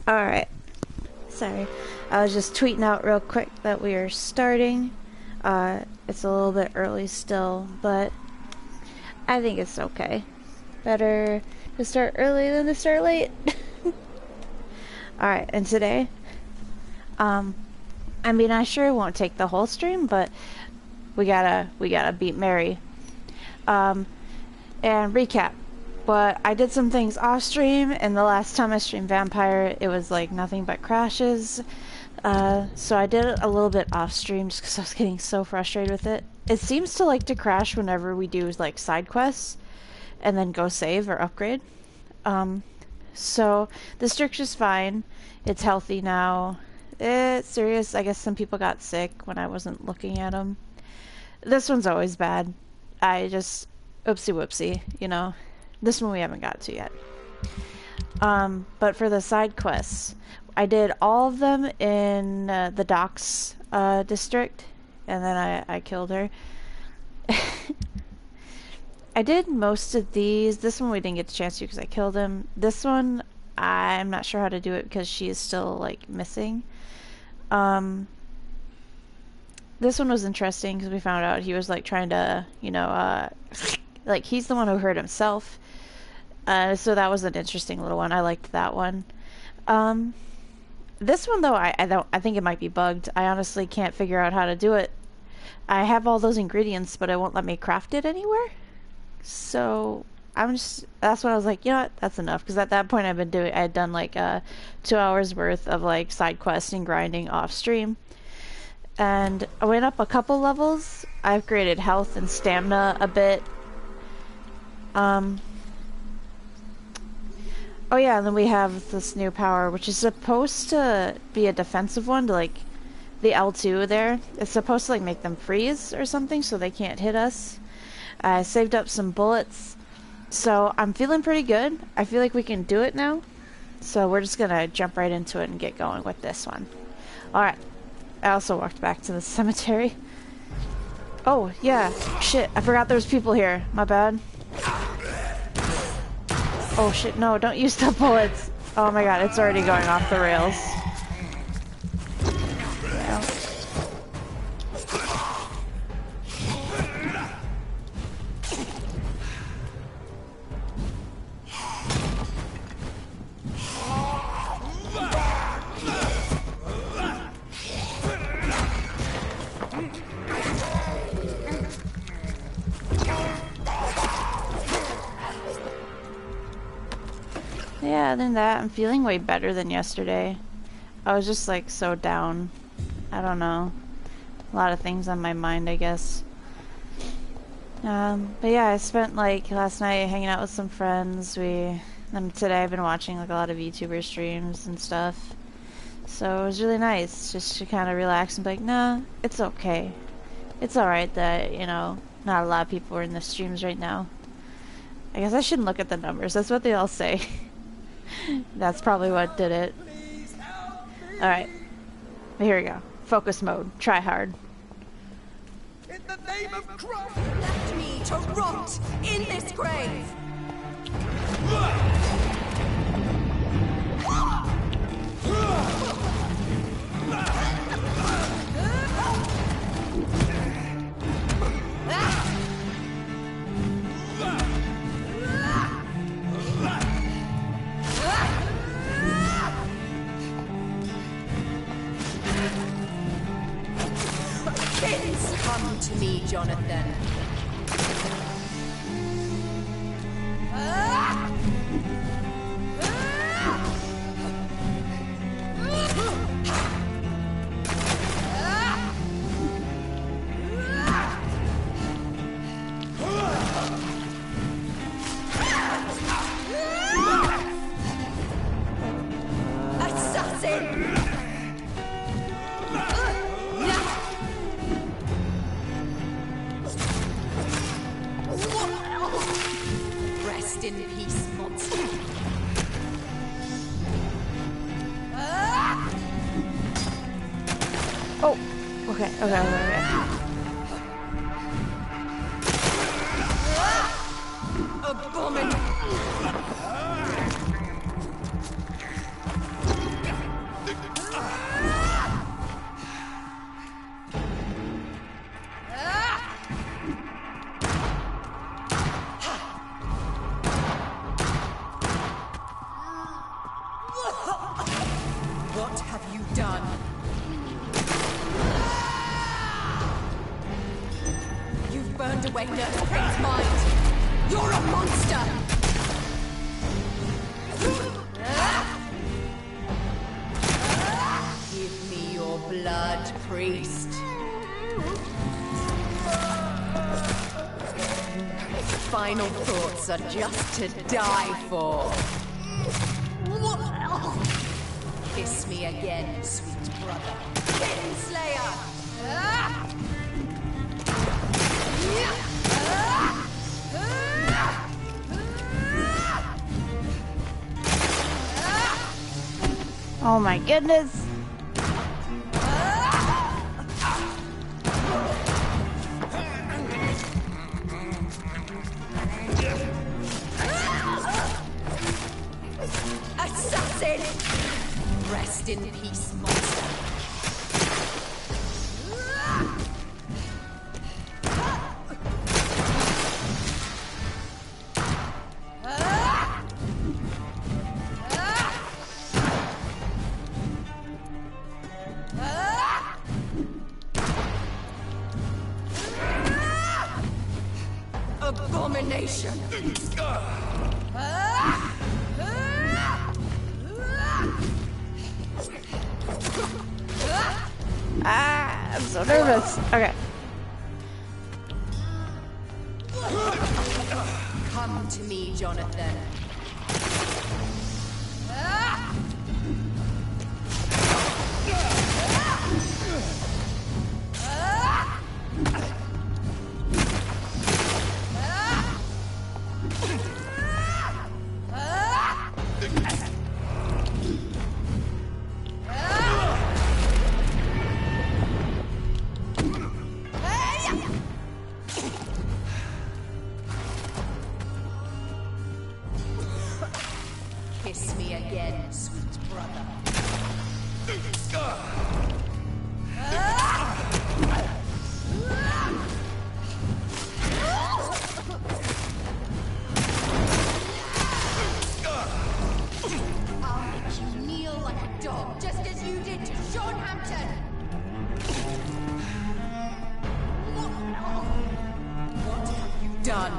Alright, sorry. I was just tweeting out real quick that we are starting. It's a little bit early still, but I think it's okay. Better to start early than to start late. Alright, and today, I mean, I sure won't take the whole stream, but we gotta beat Mary. And recap. But I did some things off stream, and the last time I streamed Vampyr, it was like nothing but crashes. So I did it a little bit off stream just because I was getting so frustrated with it. It seems to like to crash whenever we do like side quests and then go save or upgrade. So the structure's fine. It's healthy now. It's serious. I guess some people got sick when I wasn't looking at them. This one's always bad. I just oopsie whoopsie, you know. This one we haven't got to yet. But for the side quests, I did all of them in the docks district, and then I killed her. I did most of these. This one we didn't get the chance to because I killed him. This one, I'm not sure how to do it because she is still like missing. This one was interesting because we found out he was like trying to, you know, like he's the one who hurt himself. So that was an interesting little one. I liked that one. This one though, I think it might be bugged. I honestly can't figure out how to do it. I have all those ingredients, but it won't let me craft it anywhere. So that's when I was like, you know what, that's enough. Because at that point I had done like 2 hours worth of like side quests and grinding off stream. And I went up a couple levels. I've created health and stamina a bit. Oh yeah, and then we have this new power, which is supposed to be a defensive one, to like the L2 there. It's supposed to like make them freeze or something so they can't hit us. I saved up some bullets, so I'm feeling pretty good. I feel like we can do it now. So we're just gonna jump right into it and get going with this one. Alright. I also walked back to the cemetery. Oh, yeah. Shit, I forgot there was people here. My bad. Oh shit, no, don't use the bullets. Oh my god, it's already going off the rails. Yeah. Yeah, other than that, I'm feeling way better than yesterday. I was just like so down. I don't know. A lot of things on my mind, I guess. But yeah, I spent like last night hanging out with some friends. And today I've been watching like a lot of YouTuber streams and stuff. So it was really nice just to kind of relax and be like, nah, it's okay. It's alright that, you know, not a lot of people are in the streams right now. I guess I shouldn't look at the numbers. That's what they all say. That's probably what did it. Alright. Here we go. Focus mode. Try hard. In the name of Christ, left me to rot in this grave. Kids, come to me, Jonathan. Assassin! Rest in peace, monster. Oh! Okay. Abominable. away Nurse Crane's mind. You're a monster! Give me your blood, priest. Final thoughts are just to die for. Kiss me again, sweet brother. Kinslayer! Oh my goodness. Assassin! Rest in peace, monster. Abomination! Ah, I'm so nervous. Okay. Come to me, Jonathan. Kiss me again, sweet brother. I'll make you kneel like a dog, just as you did to Sean Hampton. What have you done?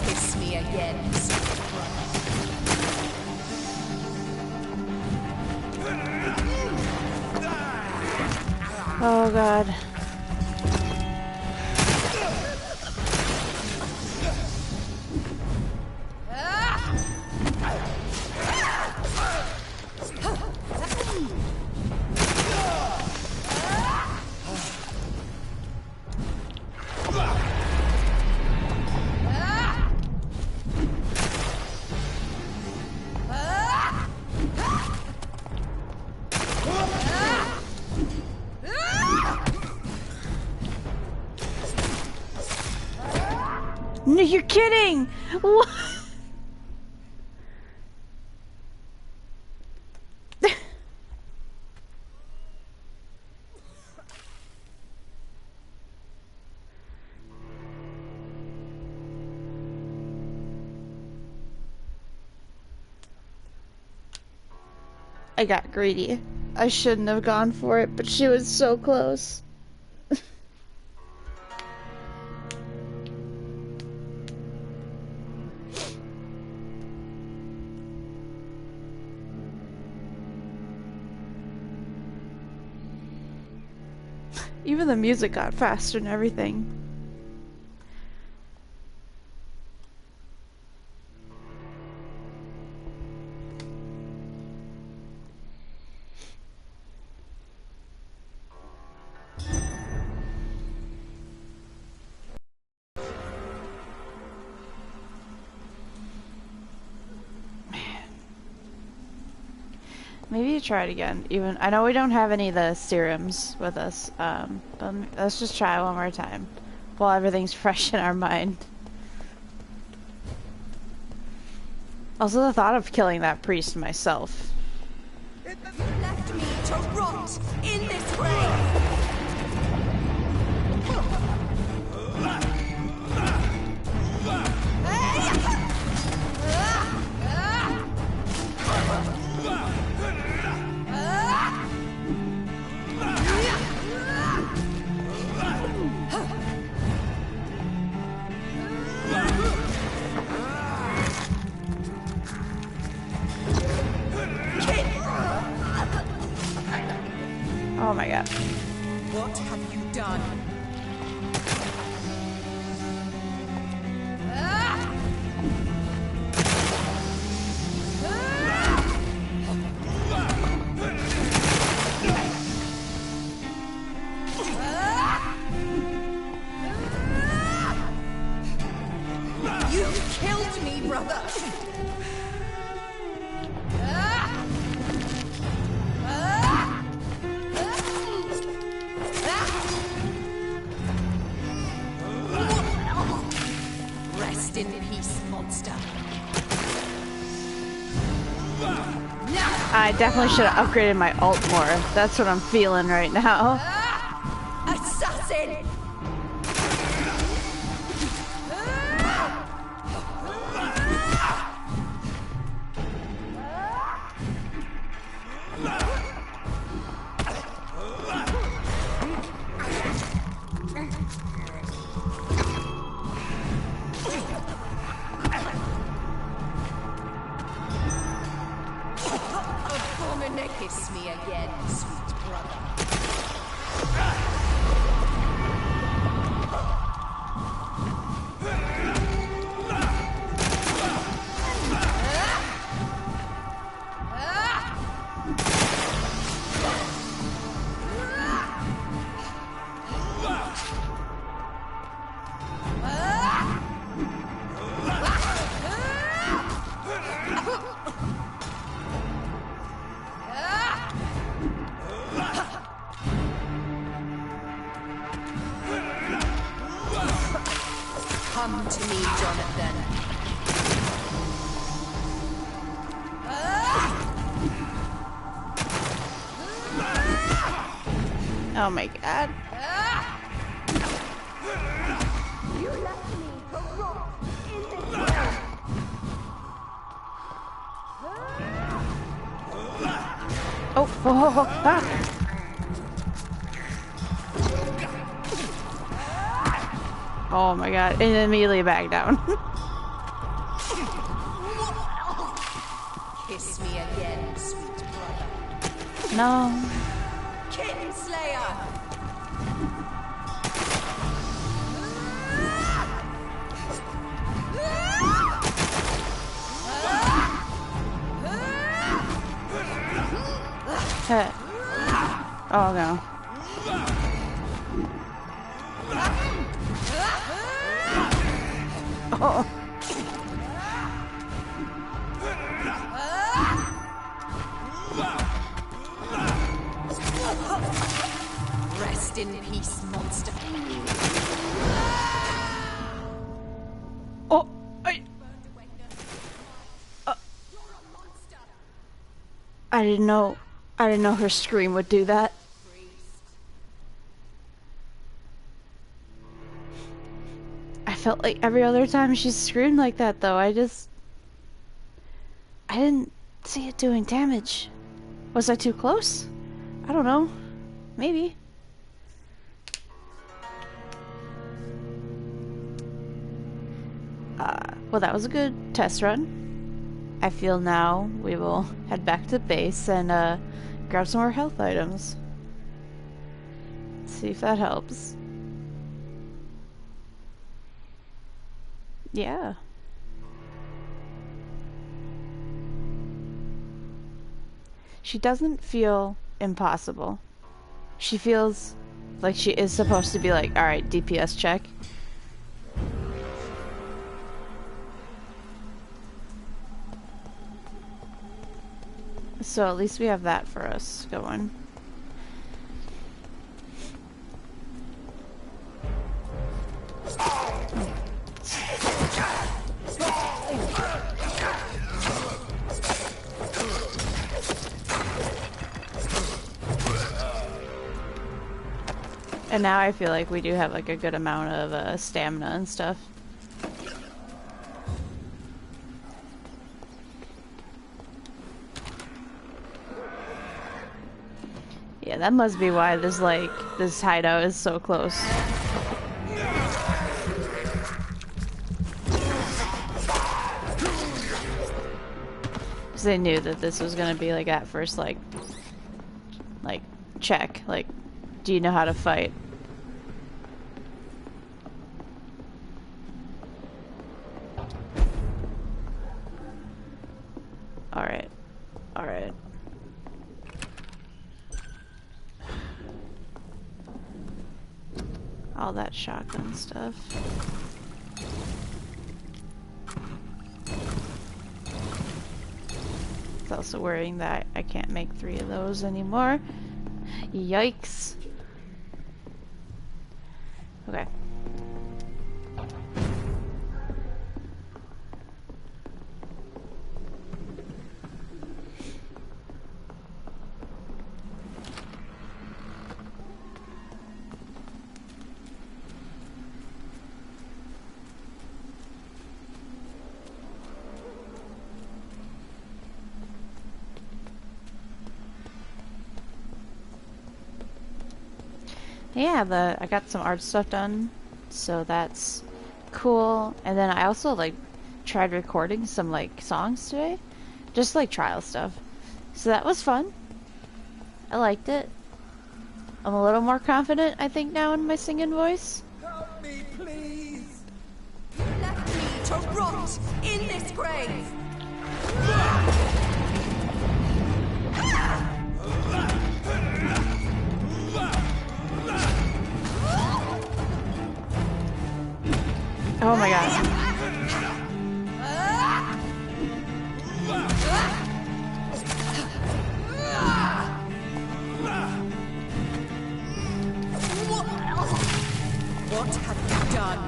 Kiss me again, sweet brother. Oh god. No, you're kidding! What? I got greedy. I shouldn't have gone for it, but she was so close. Even the music got faster and everything. Maybe try it again. Even I know we don't have any of the serums with us, but let's just try one more time while everything's fresh in our mind. Also, the thought of killing that priest myself. You left me to rot in this grave. Oh my god. What have you done? You killed me, brother! Rest in peace, monster. I definitely should have upgraded my ult more. That's what I'm feeling right now. Assassin! Kiss me again, sweet brother. Come to me, Jonathan. Oh my god. You left me to rot in this grave. Ah. Oh my god, and immediately back down. Kiss me again, sweet brother. No. Kinslayer! Oh no. Oh. Rest in peace, monster. Oh, I didn't know. I didn't know her scream would do that. I felt like every other time she screamed like that, though. I didn't see it doing damage. Was I too close? I don't know. Maybe. Well, that was a good test run. I feel now we will head back to base and grab some more health items. See if that helps. Yeah. She doesn't feel impossible. She feels like she is supposed to be like, alright, DPS check. So at least we have that for us going. And now I feel like we do have like a good amount of stamina and stuff. Yeah, that must be why this hideout is so close. Because they knew that this was gonna be like at first like check, like, do you know how to fight? Alright. Alright. All that shotgun stuff. It's also worrying that I can't make 3 of those anymore. Yikes. Okay. Yeah, I got some art stuff done, so that's cool. And then I also like tried recording some like songs today, just like trial stuff. So that was fun. I liked it. I'm a little more confident, I think, now in my singing voice. Help me, please! You left me to rot in this grave! Oh my god. What have you done?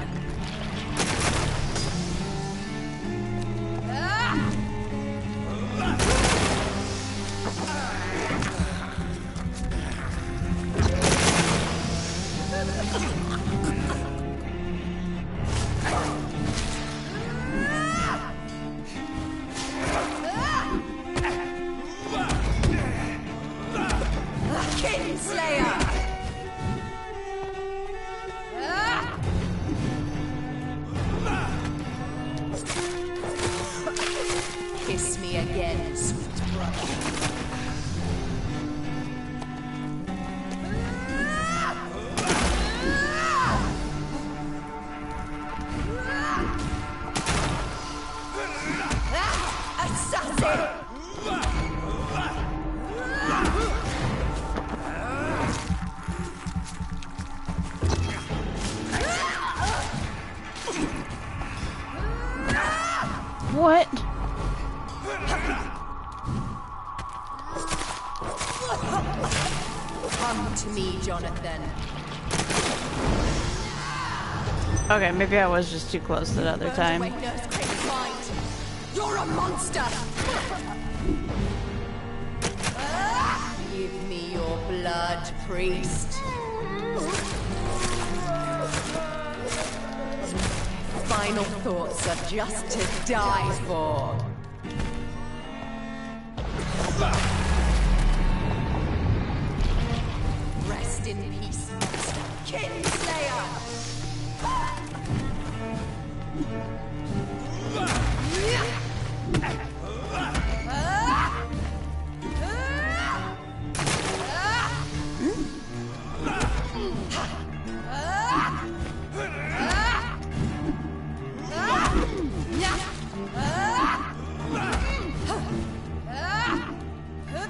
Kiss me again, sweet brother. Assassin! What? Come to me, Jonathan. Okay, maybe I was just too close that other time. Burn away, Nurse Crane's mind. You're a monster! Give me your blood, priest. Final thoughts are just to die for. Rest in peace, monster. Kinslayer!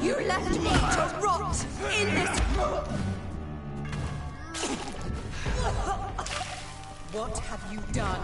You left me to rot in this. What have you done?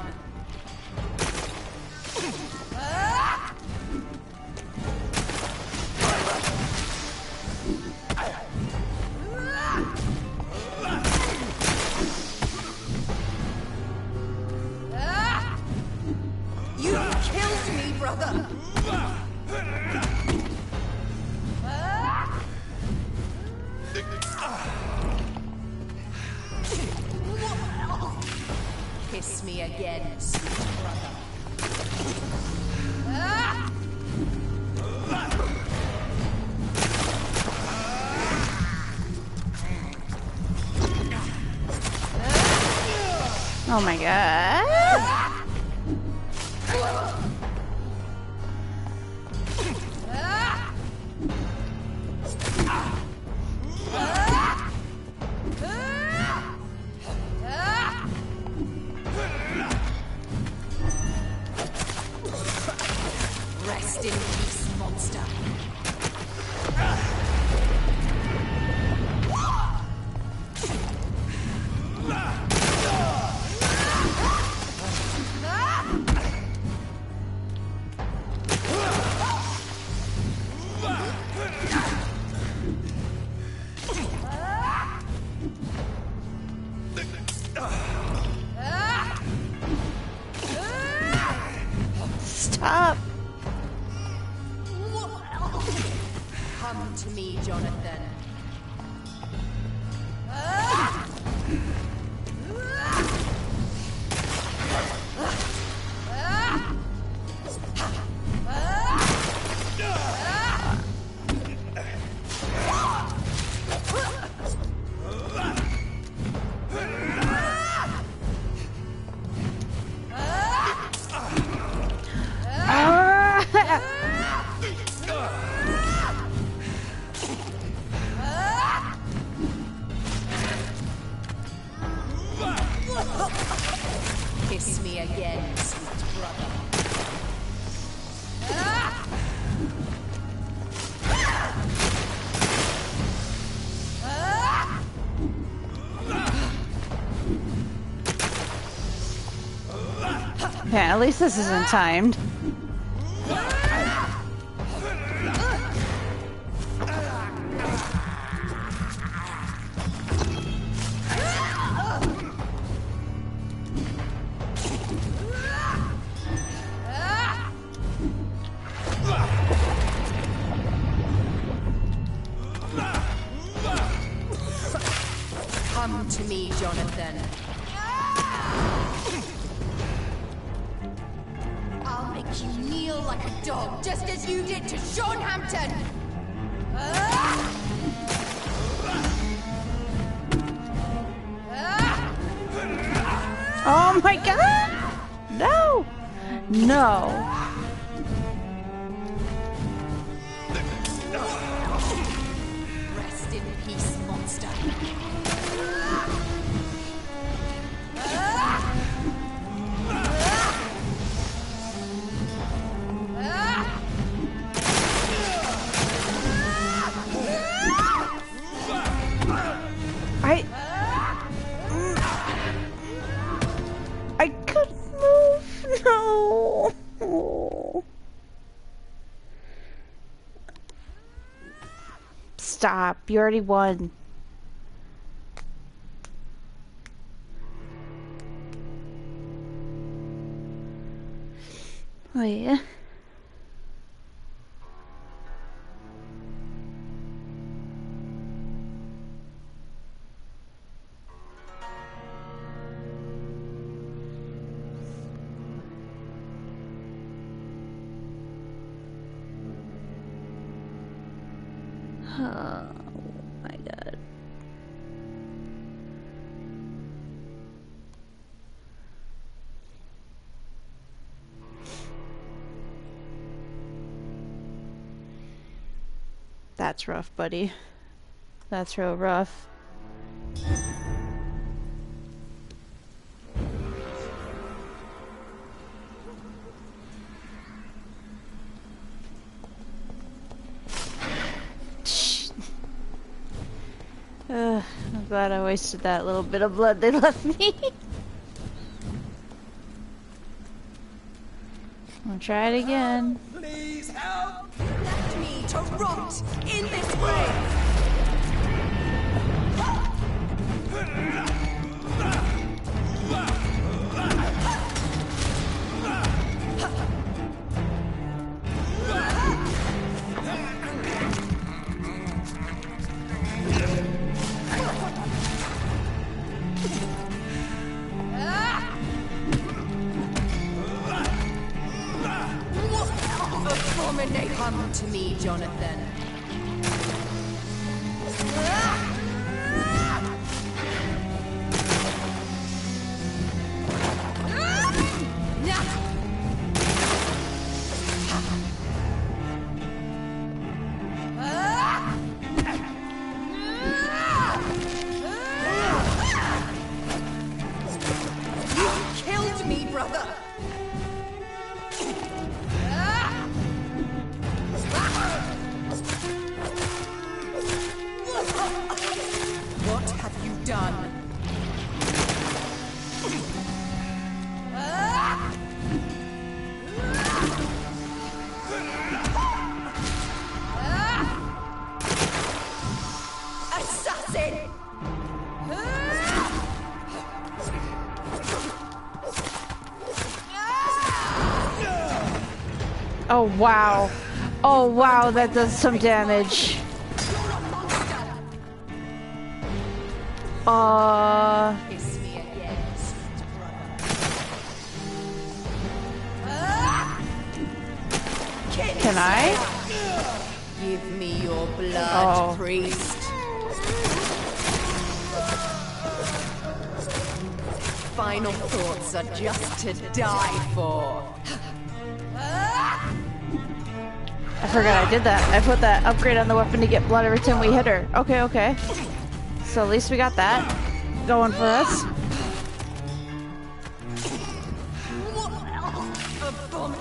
Kiss me again, sweet brother. Oh my god. Rest in peace, monster. Stop. Come to me, Jonathan. Kiss me again, sweet brother. Yeah, at least this isn't timed. Come to me, Jonathan. I'll make you kneel like a dog, just as you did to Sean Hampton. Oh my god! No! No. Rest in peace, monster. I couldn't move. No. Stop. You already won. Oh yeah. Oh my god. That's rough, buddy. That's real rough. I'm glad I wasted that little bit of blood they left me. I'll try it again. Please help! Left me to rot in this grave! to me, Jonathan. You killed me, brother. What have you done? Assassin! Oh wow. Oh wow, that does some damage. Kiss me again, sweet brother. Can I? Give me your blood, priest. Final thoughts are just to die for. I forgot I did that. I put that upgrade on the weapon to get blood every time we hit her. Okay, okay. So at least we got that going for us.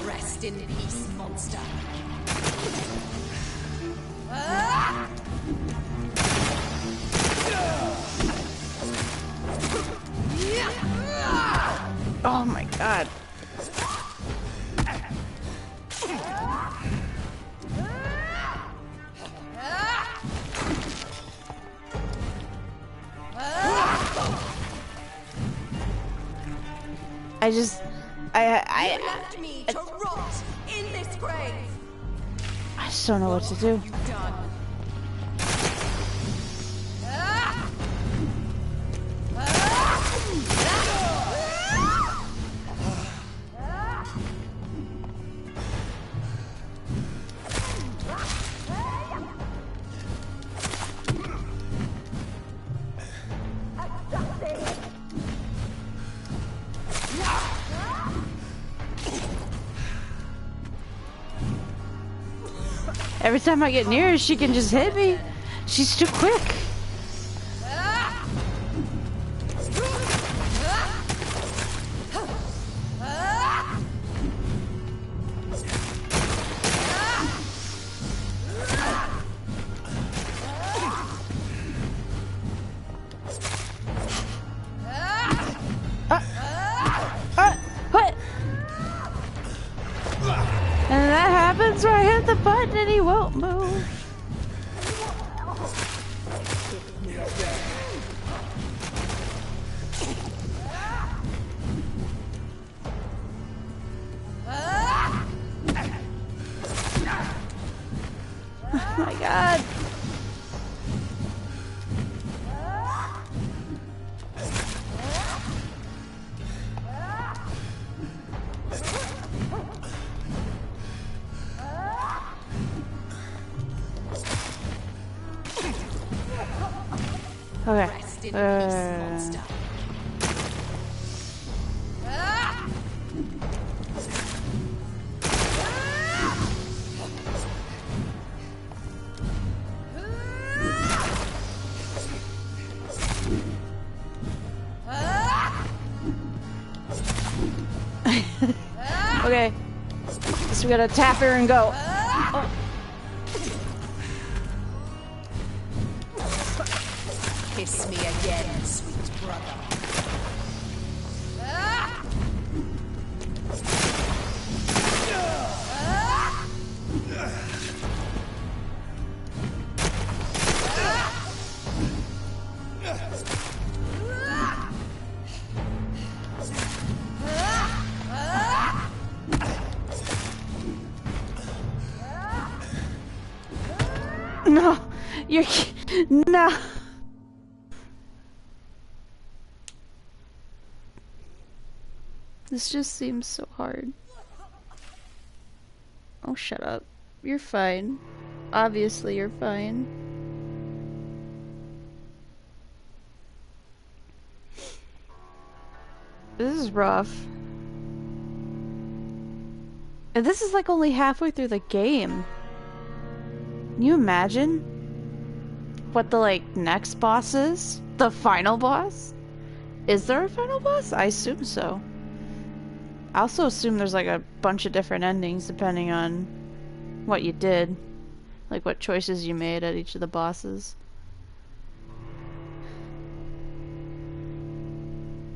Rest in peace, monster. Oh my god. You left me to rot in this grave. I just don't know what to do. You've done. Every time I get near her, she can just hit me. She's too quick. What? And that happens where I hit the button and he won't move. Oh my god. Okay. Rest in peace, monster. Okay. So we gotta tap her and go. Oh. Kiss me again, sweet brother. No, you're no. This just seems so hard. Oh, shut up. You're fine. Obviously, you're fine. This is rough. And this is like only halfway through the game. Can you imagine what the like next boss is? The final boss? Is there a final boss? I assume so. I also assume there's like a bunch of different endings depending on what you did. Like what choices you made at each of the bosses.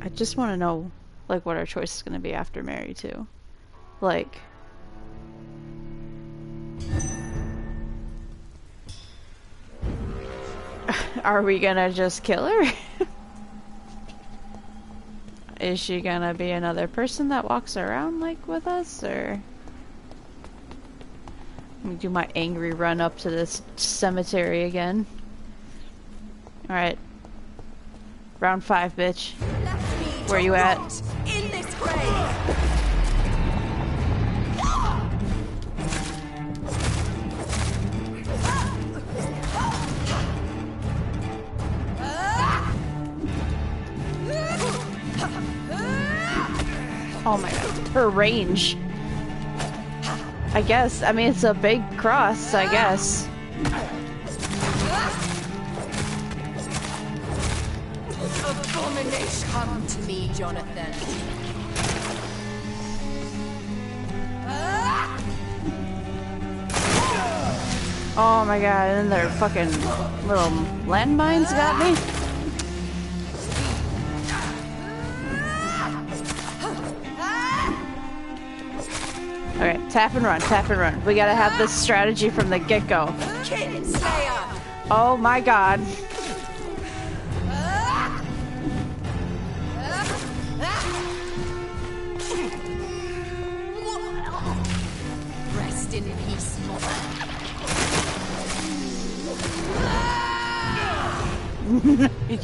I just want to know like what our choice is going to be after Mary too. Like... Are we gonna just kill her? Is she gonna be another person that walks around like with us, or... Let me do my angry run up to this cemetery again. Alright. Round 5, bitch. Where you at? In this grave. Oh my god. Her range. I guess. I mean, it's a big cross, I guess. Abomination. Come to me, Jonathan. Oh my god, and then their fucking little landmines got me. Okay, tap and run, tap and run. We gotta have this strategy from the get-go. Kinslayer. Oh my god. Rest in peace, mother.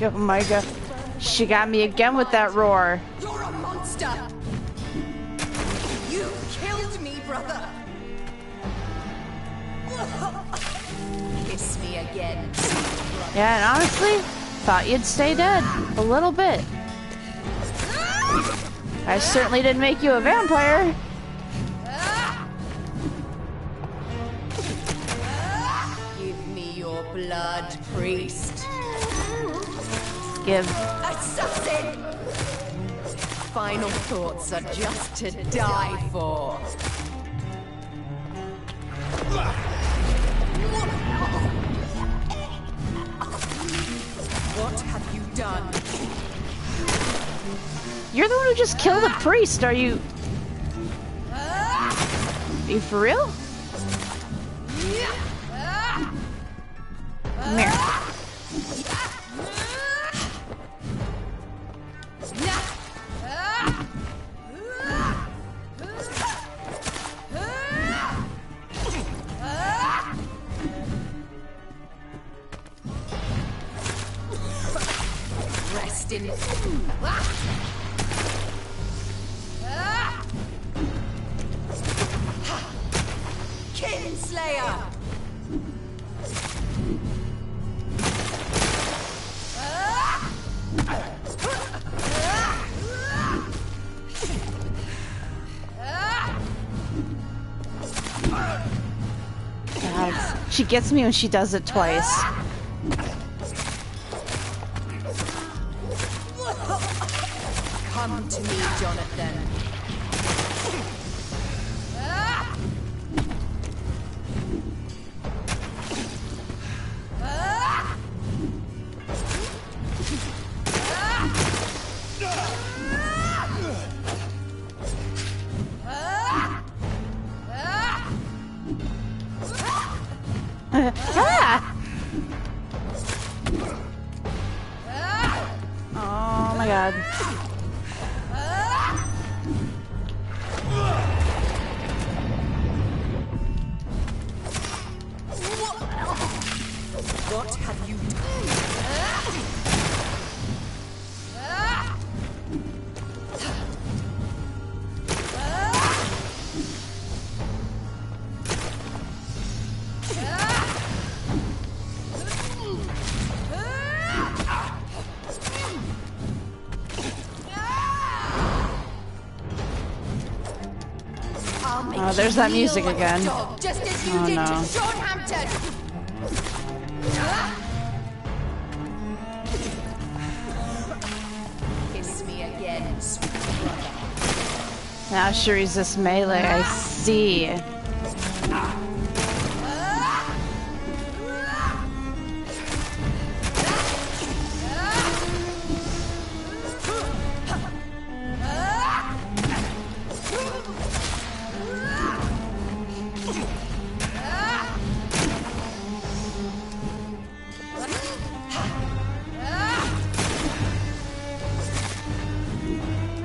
Oh my god. She got me again with that roar. You're a monster. You killed me, brother. Kiss me again. Yeah, and honestly, thought you'd stay dead. A little bit. I certainly didn't make you a vampire. Give me your blood, priest. Give. Assassin! Final thoughts are just to die for. What have you done? You're the one who just killed a priest, are you... Are you for real? Come here. Rest in Kinslayer! God, she gets me when she does it twice. Come to me, Jonathan. Ah! Oh my god. What have you done? Oh, there's that music like again. a dog, just as you Oh, did no. to Sean Hampton. Kiss me again, sweet brother. Now she resists melee, I see.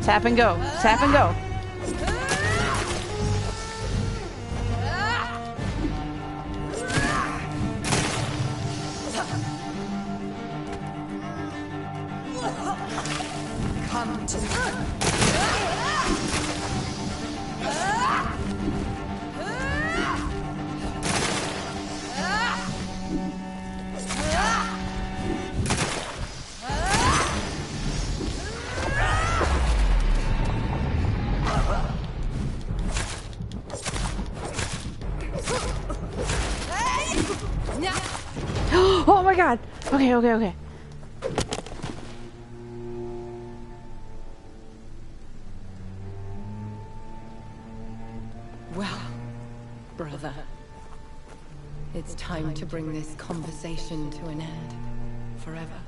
Tap and go. Tap and go. Come to me. Oh my god. Okay, okay, okay. Well, brother, it's time to bring this conversation to an end. Forever.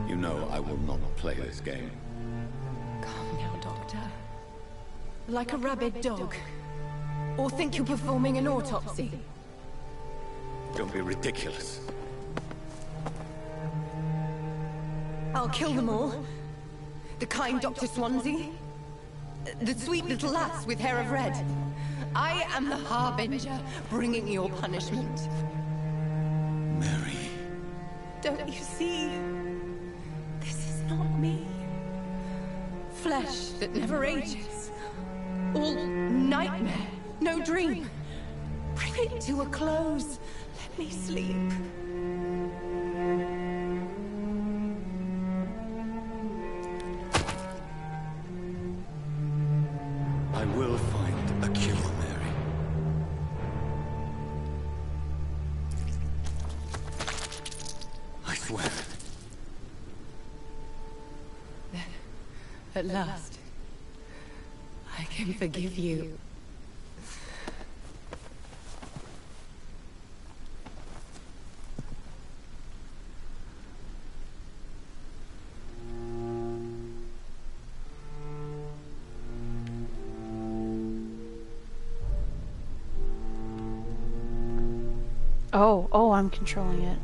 You know I will not play this game. Calm now, Doctor. Like a rabid dog. Or think you're performing an autopsy. Don't be ridiculous. I'll kill them all. The kind Dr. Swansea. The sweet little lass with hair of red. I am the Harbinger, bringing your punishment. Mary. Don't you see? This is not me. Flesh that never ages. All nightmare, no dream. Bring it to a close. Let me sleep. I will find a cure, Mary. I swear. At last, I can forgive you. Oh, I'm controlling it.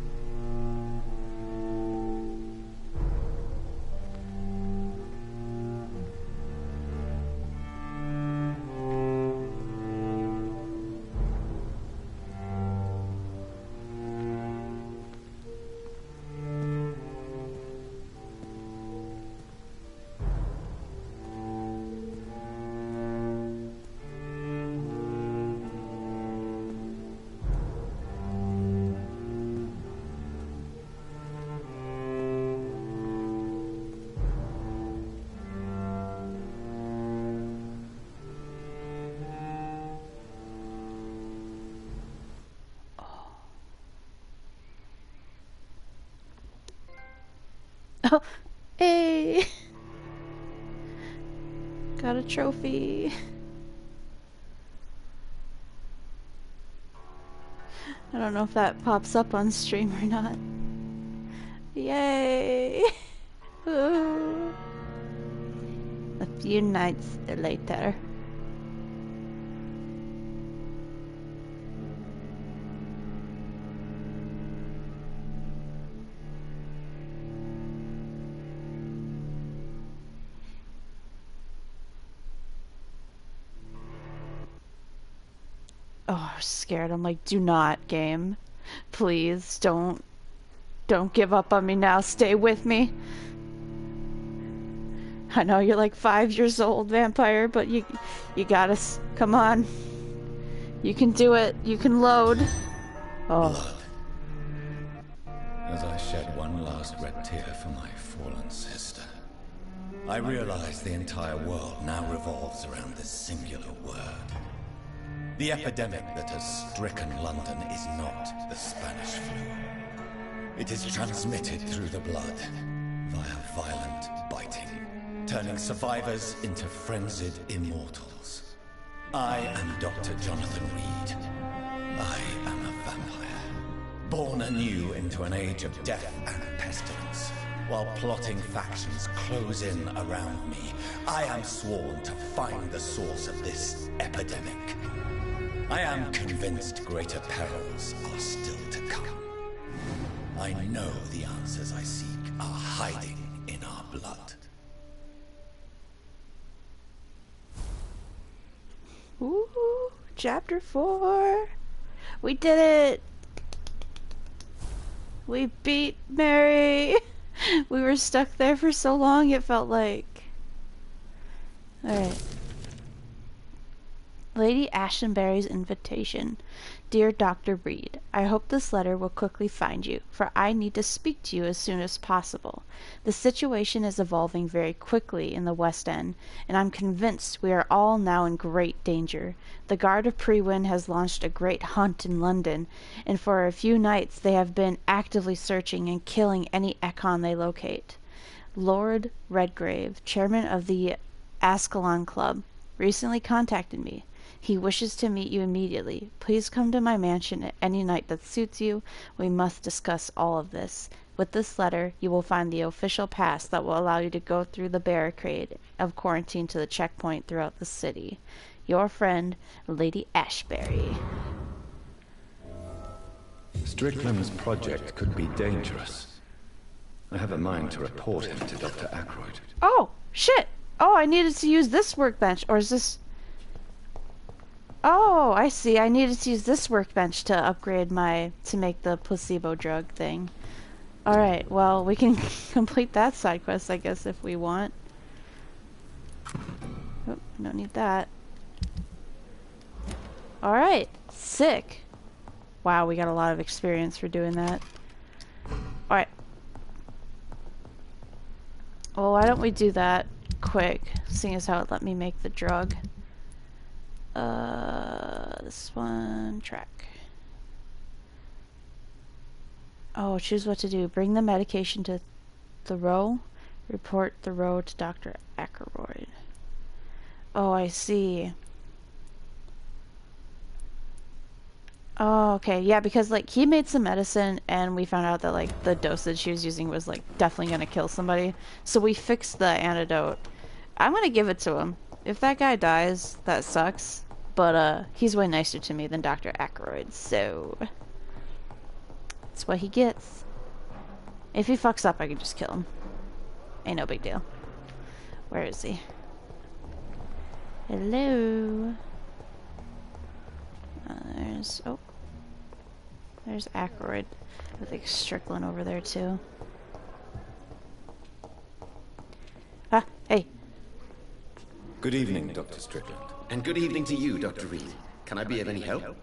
Oh, hey! Got a trophy. I don't know if that pops up on stream or not. Yay! Ooh. A few nights later. Oh, I was scared. I'm like, do not, game. Please, don't give up on me now. Stay with me. I know you're like 5 years old, Vampyr, but you gotta, come on. You can do it. You can load. Oh. Blood. As I shed one last red tear for my fallen sister. I realize the entire world now revolves around this singular word. The epidemic that has stricken London is not the Spanish flu. It is transmitted through the blood, via violent biting, turning survivors into frenzied immortals. I am Dr. Jonathan Reed. I am a vampire, born anew into an age of death and pestilence. While plotting factions close in around me, I am sworn to find the source of this epidemic. I am convinced greater perils are still to come. I know the answers I seek are hiding in our blood. Ooh, chapter 4. We did it. We beat Mary. We were stuck there for so long, it felt like. Alright. Lady Ashtonbury's invitation. Dear Dr. Reed, I hope this letter will quickly find you, for I need to speak to you as soon as possible. The situation is evolving very quickly in the West End, and I'm convinced we are all now in great danger. The Guard of Prewin has launched a great hunt in London, and for a few nights they have been actively searching and killing any Econ they locate. Lord Redgrave, chairman of the Ascalon Club, recently contacted me. He wishes to meet you immediately. Please come to my mansion at any night that suits you. We must discuss all of this. With this letter, you will find the official pass that will allow you to go through the barricade of quarantine to the checkpoint throughout the city. Your friend, Lady Ashbury. Strickland's project could be dangerous. I have a mind to report him to Dr. Ackroyd. Oh, shit! Oh, I needed to use this workbench, or is this... Oh, I see. I needed to use this workbench to upgrade to make the placebo drug thing. Alright, well, we can complete that side quest, I guess, if we want. Oh, don't need that. Alright, sick. Wow, we got a lot of experience for doing that. Alright. Well, why don't we do that quick, seeing as how it let me make the drug. This one, track. Oh, choose what to do. Bring the medication to Thoreau. Report Thoreau to Dr. Ackroyd. Oh, I see. Oh, okay. Yeah, because, like, he made some medicine, and we found out that, like, the dosage he was using was, like, definitely gonna kill somebody. So we fixed the antidote. I'm gonna give it to him. If that guy dies, that sucks. But, he's way nicer to me than Dr. Ackroyd, so... that's what he gets. If he fucks up, I can just kill him. Ain't no big deal. Where is he? Hello? There's... oh. There's Ackroyd. I think Strickland over there, too. Ah, hey. Good evening, Dr. Strickland. And good evening to you, Dr. Reed. Can I be of any help?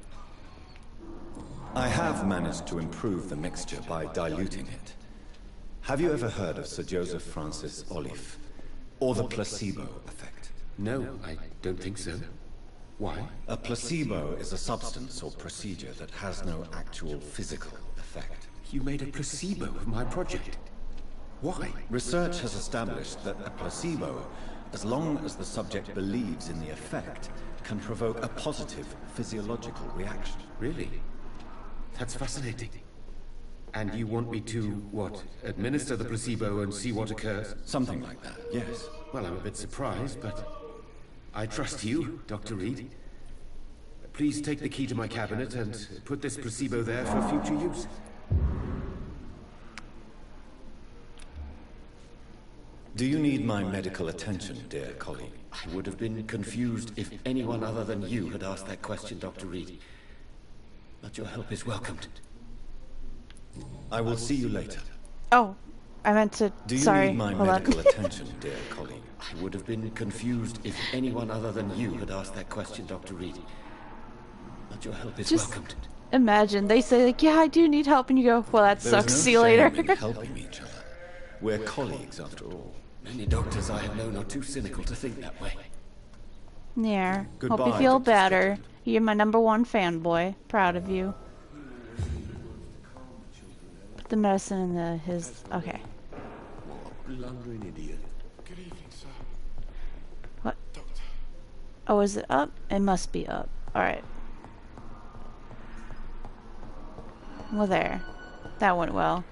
I have managed to improve the mixture by diluting it. Have you ever heard of Sir Joseph Francis Olive, or the placebo effect? No, I don't think so. Why? A placebo is a substance or procedure that has no actual physical effect. You made a placebo of my project. Why? Research has established that a placebo, as long as the subject believes in the effect, can provoke a positive physiological reaction. Really? That's fascinating. And you want me to, what, administer the placebo and see what occurs? Something like that, yes. Well, I'm a bit surprised, but I trust you, Dr. Reed. Please take the key to my cabinet and put this placebo there for future use. Do you need my medical attention, dear colleague? I would have been confused if anyone other than you had asked that question, Dr. Reed. But your help is welcomed. I will see you later. Oh, I meant to... Do you sorry, need my hold on. medical attention, dear colleague? I would have been confused if anyone other than you had asked that question, Dr. Reed. But your help is Just welcomed. imagine, they say, like, yeah, I do need help, and you go, well, that There is sucks, no see you later. shame in helping each other. We're colleagues, after all. Many doctors I have known are too cynical to think that way. Yeah. Hope Goodbye, you feel Dr. better. You're my #1 fanboy. Proud of you. Put the medicine in his. Okay. Blundering idiot. Good evening, sir. What? Doctor. Oh, is it up? It must be up. Alright. Well, there. That went well.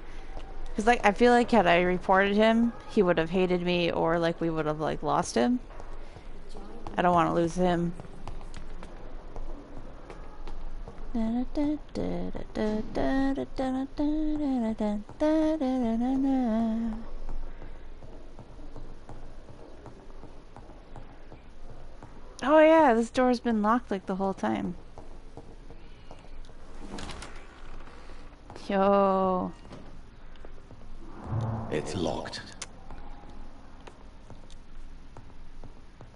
Because, like, I feel like had I reported him, he would have hated me, or, like, we would have, like, lost him. I don't want to lose him. Oh yeah, this door's been locked like the whole time. Yo. It's locked.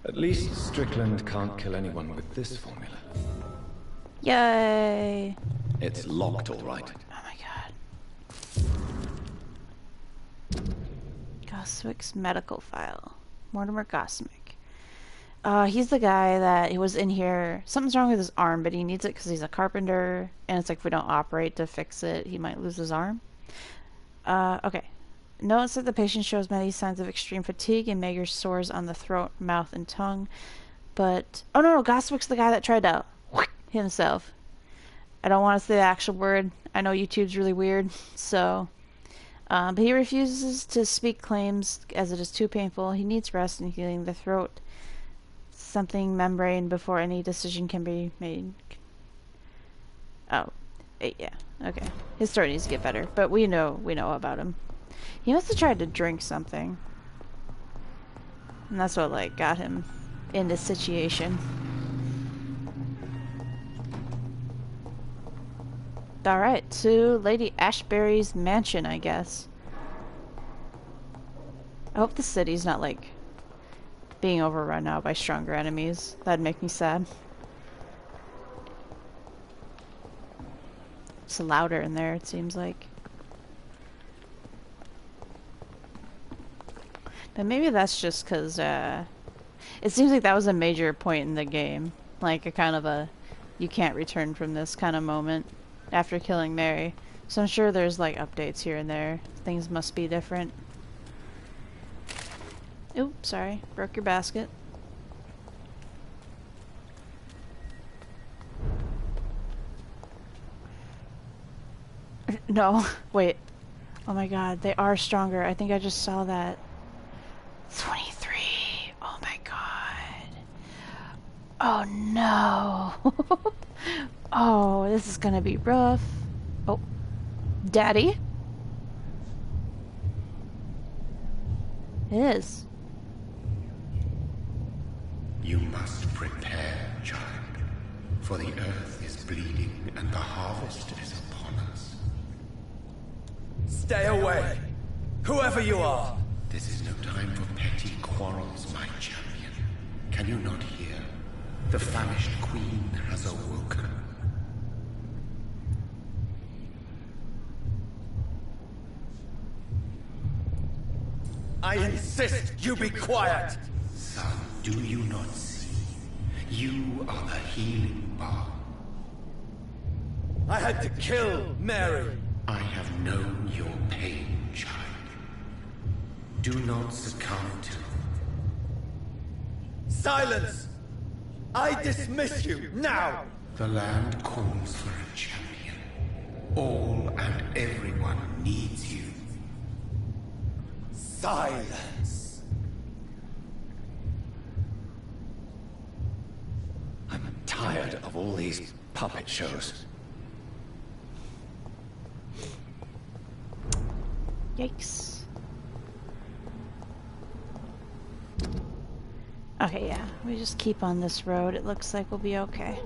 At least Strickland can't kill anyone with this formula. Yay. It's locked, all right. Oh my god. Goswick's medical file. Mortimer Goswick. He's the guy that he was in here. Something's wrong with his arm, but he needs it because he's a carpenter. And it's like if we don't operate to fix it, he might lose his arm. Okay. Notice that the patient shows many signs of extreme fatigue and major sores on the throat, mouth, and tongue. But... oh no, Goswick's the guy that tried to hit himself. I don't want to say the actual word. I know YouTube's really weird, so... but he refuses to speak claims as it is too painful. He needs rest and healing the throat. Something membrane before any decision can be made. Oh. Yeah. Okay. His story needs to get better, but we know about him. He must have tried to drink something. And that's what, like, got him in this situation. Alright, to Lady Ashbury's mansion, I guess. I hope the city's not, like, being overrun now by stronger enemies. That'd make me sad. It's louder in there, it seems like. But maybe that's just because, it seems like that was a major point in the game. Like, a kind of a, you can't return from this kind of moment after killing Mary. So I'm sure there's, like, updates here and there. Things must be different. Oops, sorry. Broke your basket. No, wait. Oh my god, they are stronger. I think I just saw that. 23. Oh my god. Oh no. Oh, this is gonna be rough. Oh. Daddy? It is. You must prepare, child, for the earth is bleeding and the harvest is upon us. Stay away, whoever you are. This is no time for petty quarrels, my champion. Can you not hear? The famished queen has awoken. I insist you be quiet. Son, do you not see? You are the healing balm. I had to kill Mary. I have known your pain, child. Do not succumb to... Silence! I dismiss you now! The land calls for a champion. All and everyone needs you. Silence! I'm tired of all these puppet shows. Yikes. Okay, yeah. We just keep on this road. It looks like we'll be okay.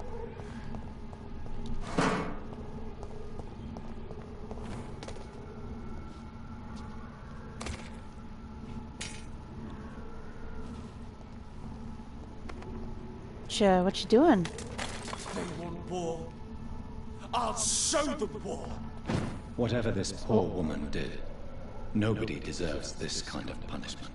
What you doing? They want war. I'll show them war. Whatever this poor woman did, nobody deserves this kind of punishment.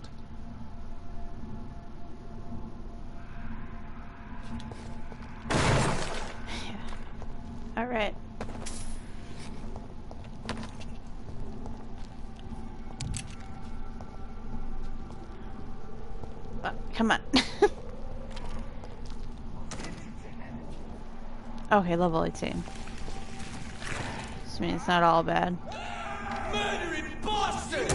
Alright. Come on. Okay, level 18. This means it's not all bad. Murdering bastard!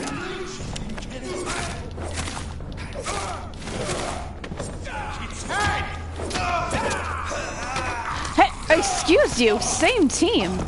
Its head! Hey, excuse you, same team.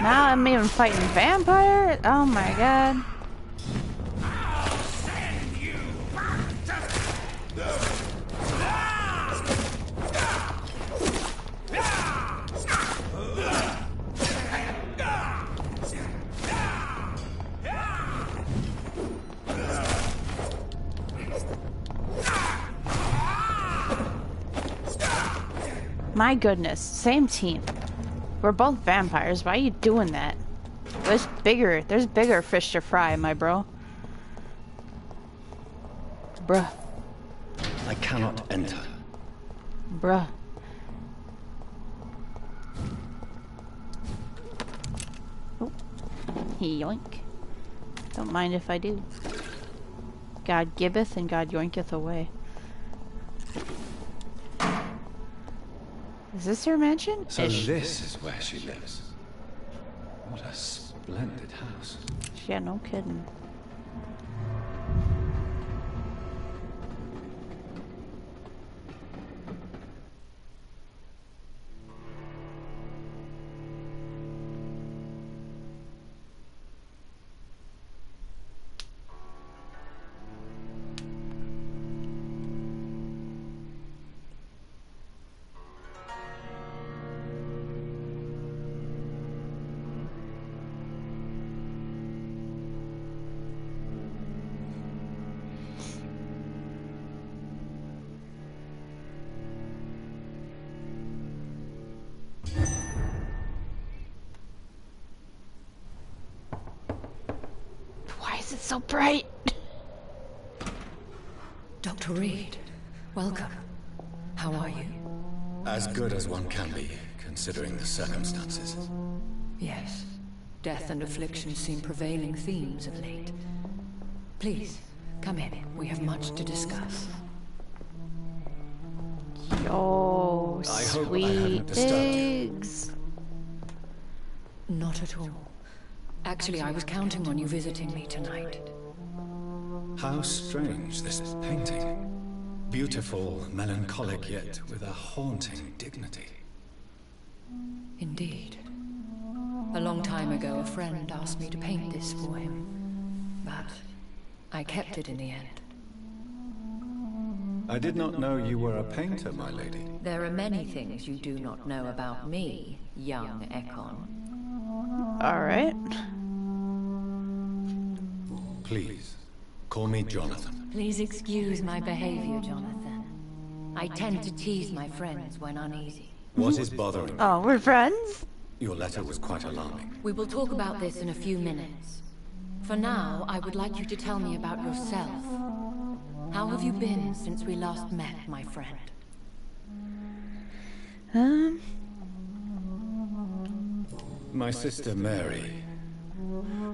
Now I'm even fighting Vampyr? Oh my god. My goodness, same team. We're both vampires. Why are you doing that? There's bigger fish to fry, my bro. Bruh. I cannot enter. Bruh. Oh. Yoink. Don't mind if I do. God giveth and God yoinketh away. Is this her mansion? So this is where she lives. What a splendid house. Yeah, no kidding. It's so bright. Dr. Reed, welcome. How are you? As good as one can be, considering the circumstances. Yes. Death and affliction seem prevailing themes of late. Please, come in. We have much to discuss. Yo, I hope I sweet haven't disturbed you. pigs. Not at all. Actually, I was counting on you visiting me tonight. How strange, this painting. Beautiful, melancholic, yet with a haunting dignity. Indeed. A long time ago, a friend asked me to paint this for him. But I kept it in the end. I did not know you were a painter, my lady. There are many things you do not know about me, young Ekon. Alright. Please, call me Jonathan. Please excuse my behavior, Jonathan. I tend to tease my friends when uneasy. What is bothering you? Oh, we're friends? Your letter was quite alarming. We will talk about this in a few minutes. For now, I would like you to tell me about yourself. How have you been since we last met, my friend? My sister Mary.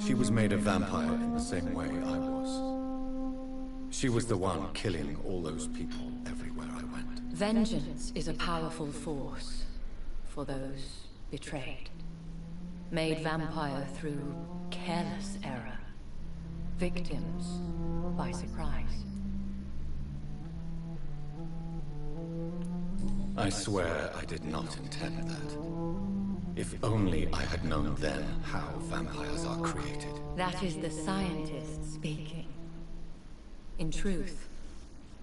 She was made a vampire in the same way I was. She was the one killing all those people everywhere I went. Vengeance is a powerful force for those betrayed. Made vampire through careless error. Victims by surprise. I swear I did not intend that. If only I had known then how vampires are created. That is the scientist speaking. In truth,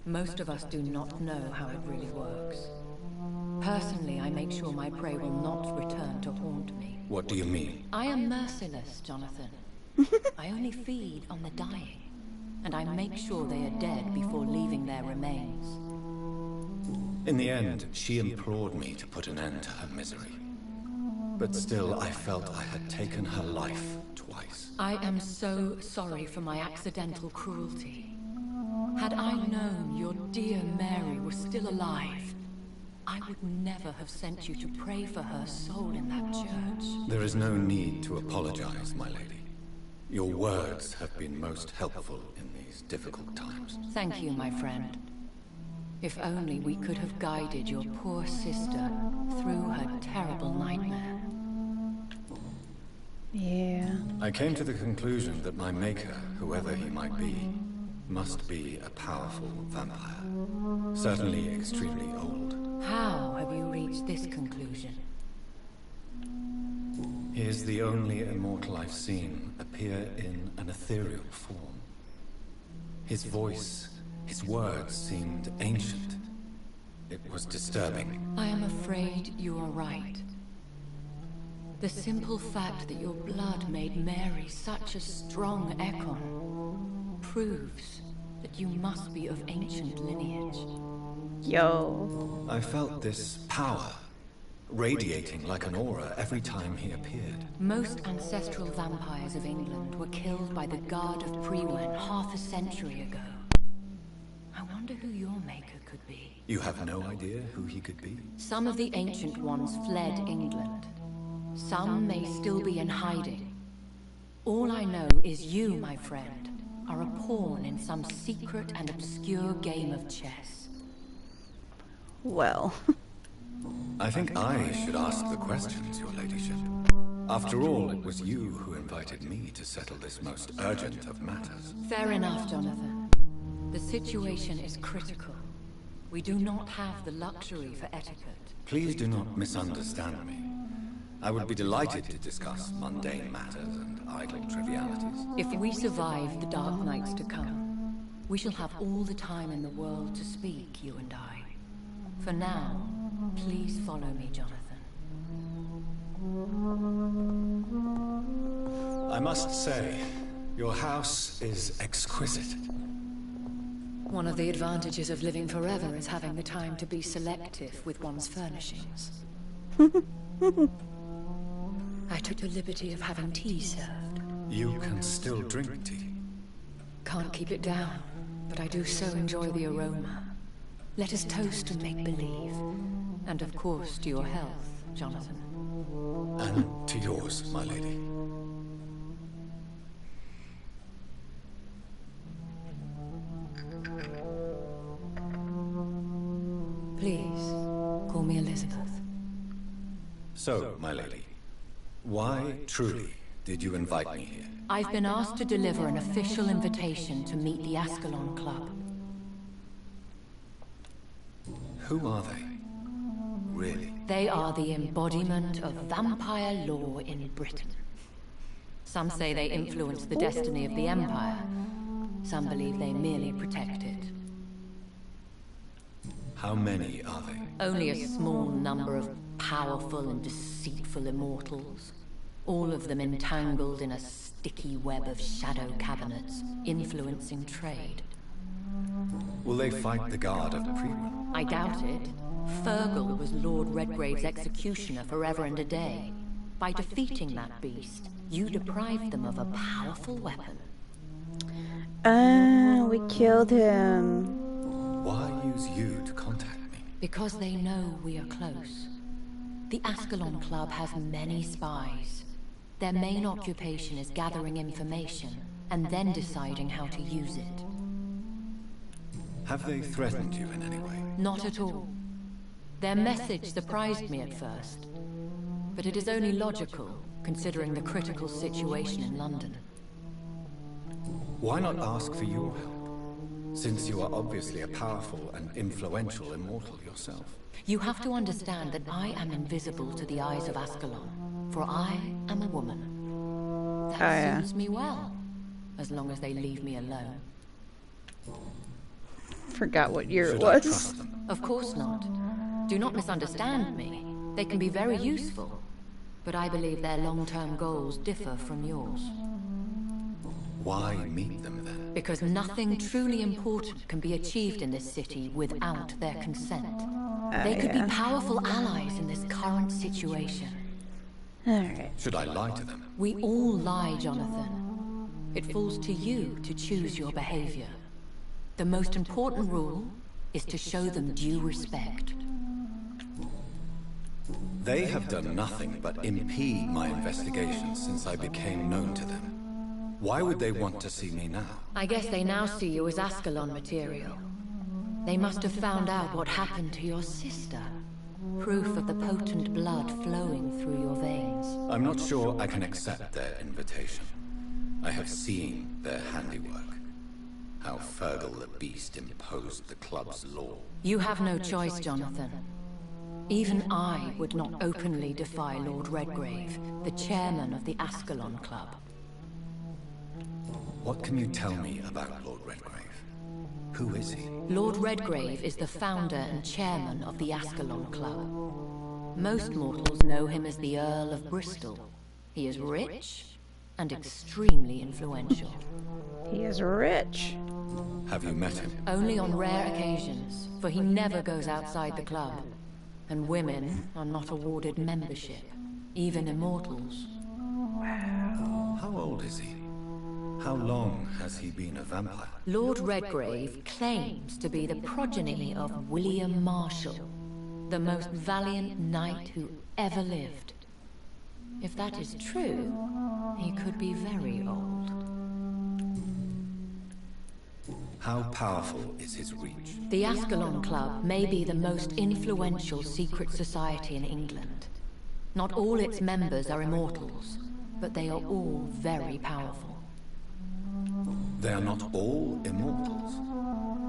most of us do not know how it really works. Personally, I make sure my prey will not return to haunt me. What do you mean? I am merciless, Jonathan. I only feed on the dying, and I make sure they are dead before leaving their remains. In the end, she implored me to put an end to her misery. But still, I felt I had taken her life twice. I am so sorry for my accidental cruelty. Had I known your dear Mary was still alive, I would never have sent you to pray for her soul in that church. There is no need to apologize, my lady. Your words have been most helpful in these difficult times. Thank you, my friend. If only we could have guided your poor sister through her terrible nightmare. Yeah. I came to the conclusion that my maker, whoever he might be, must be a powerful vampire. Certainly extremely old. How have you reached this conclusion? He is the only immortal I've seen appear in an ethereal form. His voice, his words seemed ancient. It was disturbing. I am afraid you are right. The simple fact that your blood made Mary such a strong Ekon proves that you must be of ancient lineage. Yo. I felt this power, radiating like an aura every time he appeared. Most ancestral vampires of England were killed by the Guard of Prewen half a century ago. I wonder who your maker could be. You have no idea who he could be? Some of the ancient ones fled England. Some may still be in hiding. All I know is you, my friend, are a pawn in some secret and obscure game of chess. Well. I think I should ask the questions, your ladyship. After all, it was you who invited me to settle this most urgent of matters. Fair enough, Jonathan. The situation is critical. We do not have the luxury for etiquette. Please do not misunderstand me. I would be delighted to discuss mundane matters and idle trivialities. If we survive the dark nights to come, we shall have all the time in the world to speak, you and I. For now, please follow me, Jonathan. I must say, your house is exquisite. One of the advantages of living forever is having the time to be selective with one's furnishings. I took the liberty of having tea served. You can still drink tea. Can't keep it down, but I do so enjoy the aroma. Let us toast and make believe. And of course, to your health, Jonathan. And to yours, my lady. Please, call me Elizabeth. So, my lady, why, truly, did you invite me here? I've been asked to deliver an official invitation to meet the Ascalon Club. Who are they? Really? They are the embodiment of vampire law in Britain. Some say they influence the destiny of the Empire. Some believe they merely protect it. How many are they? Only a small number of powerful and deceitful immortals. All of them entangled in a sticky web of shadow cabinets, influencing trade. Will they fight the Guard of Prewen? I doubt it. Fergal was Lord Redgrave's executioner forever and a day. By defeating that beast, you deprived them of a powerful weapon. We killed him. Why use you to contact me? Because they know we are close. The Ascalon Club has many spies. Their main occupation is gathering information, and then deciding how to use it. Have they threatened you in any way? Not at all. Their message surprised me at first. But it is only logical, considering the critical situation in London. Why not ask for your help? Since you are obviously a powerful and influential immortal yourself. You have to understand that I am invisible to the eyes of Ascalon, for I am a woman. That suits me well, as long as they leave me alone. Forgot what year it Should I was. trust them? Of course not. Do not misunderstand me. They can be very useful, but I believe their long-term goals differ from yours. Why meet them then? Because nothing truly important can be achieved in this city without their consent. They could be powerful allies in this current situation. Alright. Should I lie to them? We all lie, Jonathan. It falls to you to choose your behavior. The most important rule is to show them due respect. They have done nothing but impede my investigations since I became known to them. Why would they want to see me now? I guess they now see you as Ascalon material. They must have found out what happened to your sister. Proof of the potent blood flowing through your veins. I'm not sure I can accept their invitation. I have seen their handiwork. How Fergal the Beast imposed the club's law. You have no choice, Jonathan. Even I would not openly defy Lord Redgrave, the chairman of the Ascalon Club. What can you tell me about Lord Redgrave? Who is he? Lord Redgrave is the founder and chairman of the Ascalon Club. Most mortals know him as the Earl of Bristol. He is rich and extremely influential. He is rich. Have you met him? Only on rare occasions, for he never goes outside the club. And women are not awarded membership, even immortals. How old is he? How long has he been a vampire? Lord Redgrave claims to be the progeny of William Marshall, the most valiant knight who ever lived. If that is true, he could be very old. How powerful is his reach? The Ascalon Club may be the most influential secret society in England. Not all its members are immortals, but they are all very powerful. They are not all immortals.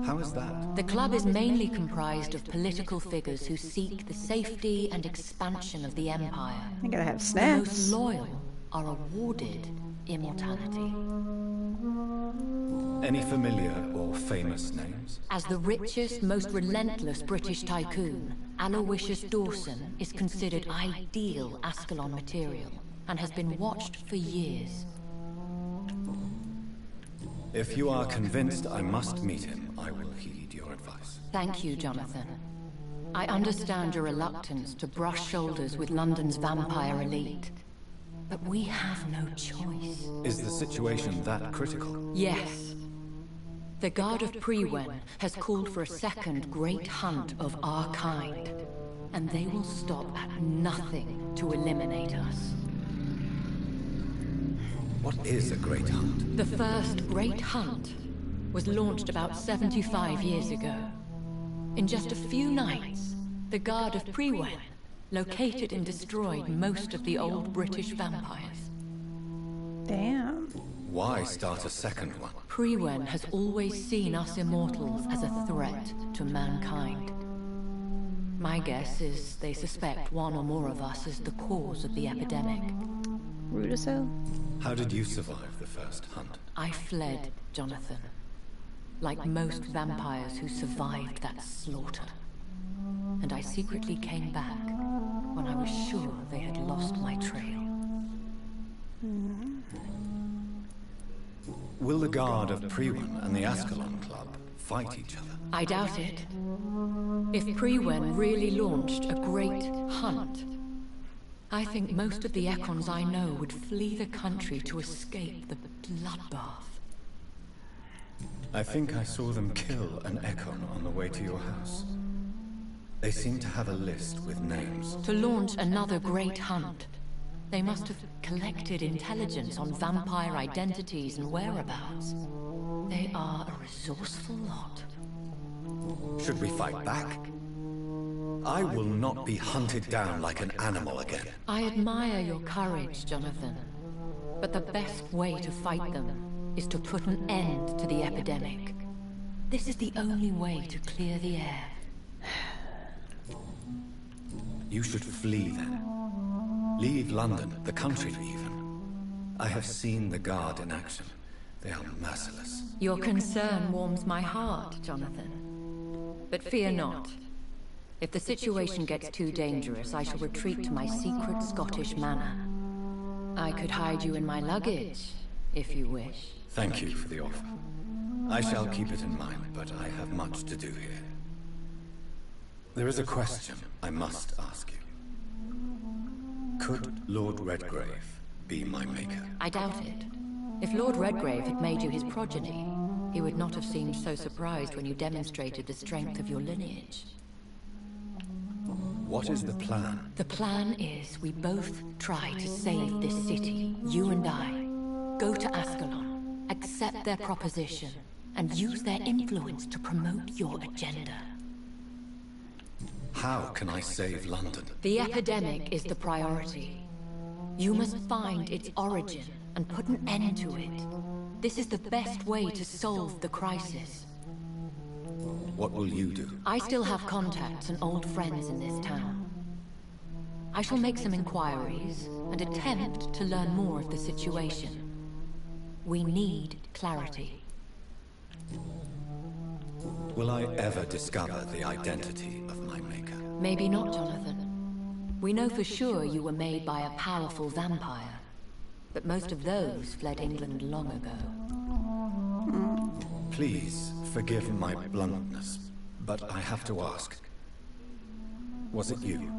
How is that? The club is mainly comprised of political figures who seek the safety and expansion of the Empire. I gotta have The snacks. most loyal are awarded immortality. Any familiar or famous names? As the richest, most relentless British tycoon, Aloysius Dawson is considered ideal Ascalon material and has been watched for years. If you are convinced I must meet him, I will heed your advice. Thank you, Jonathan. I understand your reluctance to brush shoulders with London's vampire elite. But we have no choice. Is the situation that critical? Yes. The Guard of Prewen has called for a second great hunt of our kind. And they will stop at nothing to eliminate us. What is a great hunt? The first great hunt was launched about 75 years ago. In just a few nights, the Guard of Prewen located and destroyed most of the old British vampires. Damn. Why start a second one? Prewen has always seen us immortals as a threat to mankind. My guess is they suspect one or more of us is the cause of the epidemic. Rude as hell. How did you survive the first hunt? I fled, Jonathan. Like most vampires who survived that slaughter. And I secretly came back when I was sure they had lost my trail. Will the Guard of Prewen and the Ascalon Club fight each other? I doubt it. If Prewen really launched a great hunt, I think most of the Ekons I know would flee the country to escape the bloodbath. I think I saw them kill an Ekon on the way to your house. They seem to have a list with names. To launch another great hunt, they must have collected intelligence on vampire identities and whereabouts. They are a resourceful lot. Should we fight back? I will not be hunted down like an animal again. I admire your courage, Jonathan. But the best way to fight them is to put an end to the epidemic. This is the only way to clear the air. You should flee then. Leave London, the country even. I have seen the Guard in action. They are merciless. Your concern warms my heart, Jonathan. But fear not. If the situation gets too dangerous, I shall retreat to my secret Scottish manor. I could hide you in my luggage, if you wish. Thank you for the offer. I shall keep it in mind, but I have much to do here. There is a question I must ask you. Could Lord Redgrave be my maker? I doubt it. If Lord Redgrave had made you his progeny, he would not have seemed so surprised when you demonstrated the strength of your lineage. What is the plan? The plan is we both try to save this city, you and I. Go to Ascalon, accept their proposition, and use their influence to promote your agenda. How can I save London? The epidemic is the priority. You must find its origin and put an end to it. This is the best way to solve the crisis. What will you do? I still have contacts and old friends in this town. I shall make some inquiries and attempt to learn more of the situation. We need clarity. Will I ever discover the identity of my maker? Maybe not, Jonathan. We know for sure you were made by a powerful vampire, but most of those fled England long ago. Please forgive my bluntness, but I have to ask. Was it you?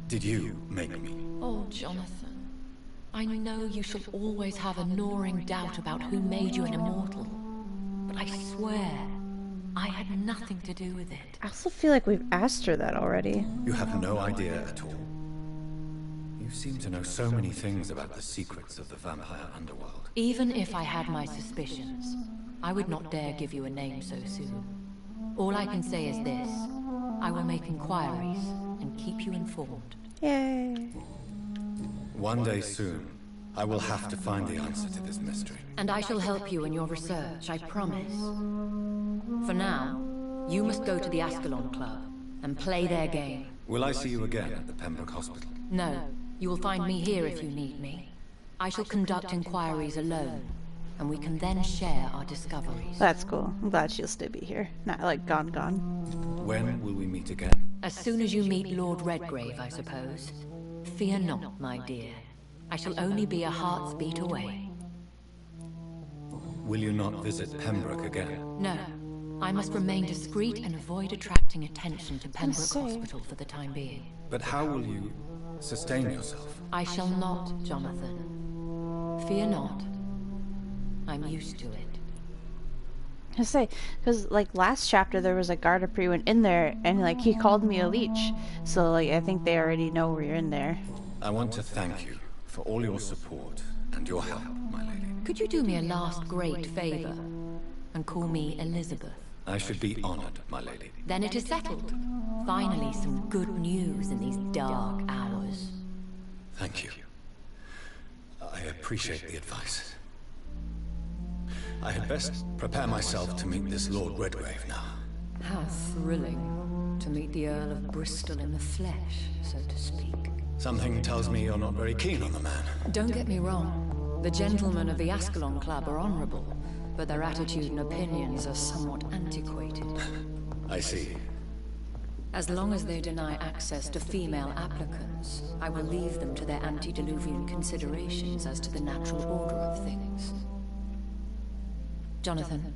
Did you make me? Oh, Jonathan. I know you shall always have a gnawing doubt about who made you an immortal, but I swear, I had nothing to do with it. I also feel like we've asked her that already. You have no idea at all. You seem to know so many things about the secrets of the vampire underworld. Even if I had my suspicions, I would not dare give you a name so soon. All I can say is this. I will make inquiries and keep you informed. Yay. One day soon, I will have to find the answer to this mystery. And I shall help you in your research, I promise. For now, you must go to the Ascalon Club and play their game. Will I see you again at the Pembroke Hospital? No, you will find me here if you need me. I shall conduct inquiries alone, and we can then share our discoveries. That's cool. I'm glad she'll still be here. Not like gone. When will we meet again? As soon as you meet Lord Redgrave, I suppose. Fear not, my dear. I shall only be a heart's beat away. Will you not visit Pembroke again? No. I must remain discreet and avoid attracting attention to Pembroke Hospital for the time being. But how will you sustain yourself? I shall not, Jonathan. Fear not. I'm used to it. I say, because like last chapter there was a Gardapree went in there and like he called me a leech. So like I think they already know we're in there. I want to thank you for all your support and your help, my lady. Could you do me a last great favor and call me Elizabeth? I should be honored, my lady. Then it is settled. Finally, some good news in these dark hours. Thank you. I appreciate the advice. I had best prepare myself to meet this Lord Redgrave now. How thrilling to meet the Earl of Bristol in the flesh, so to speak. Something tells me you're not very keen on the man. Don't get me wrong. The gentlemen of the Ascalon Club are honorable, but their attitude and opinions are somewhat antiquated. I see. As long as they deny access to female applicants, I will leave them to their antediluvian considerations as to the natural order of things. Jonathan,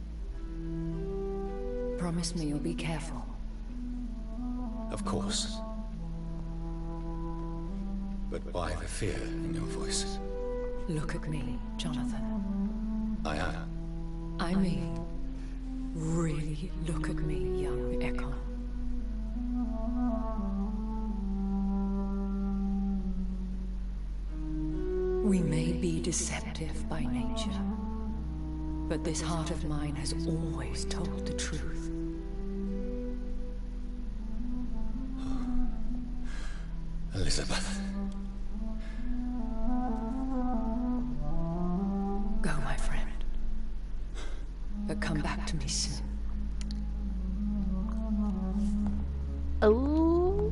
promise me you'll be careful. Of course. But why the fear in your voice? Look at me, Jonathan. I am. I mean, really look at me, young Ekon. We may be deceptive by nature, but this heart of mine has always told the truth. Elizabeth. Go, my friend. But come back to me soon. Oh.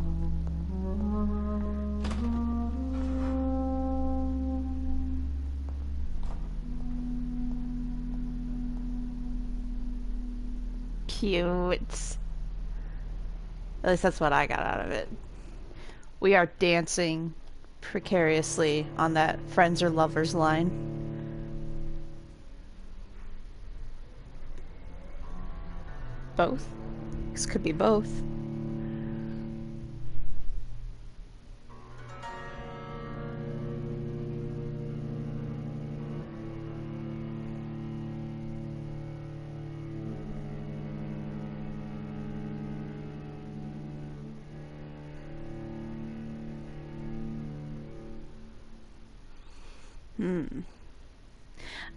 Cute. At least that's what I got out of it. We are dancing precariously on that friends or lovers line. Both? This could be both.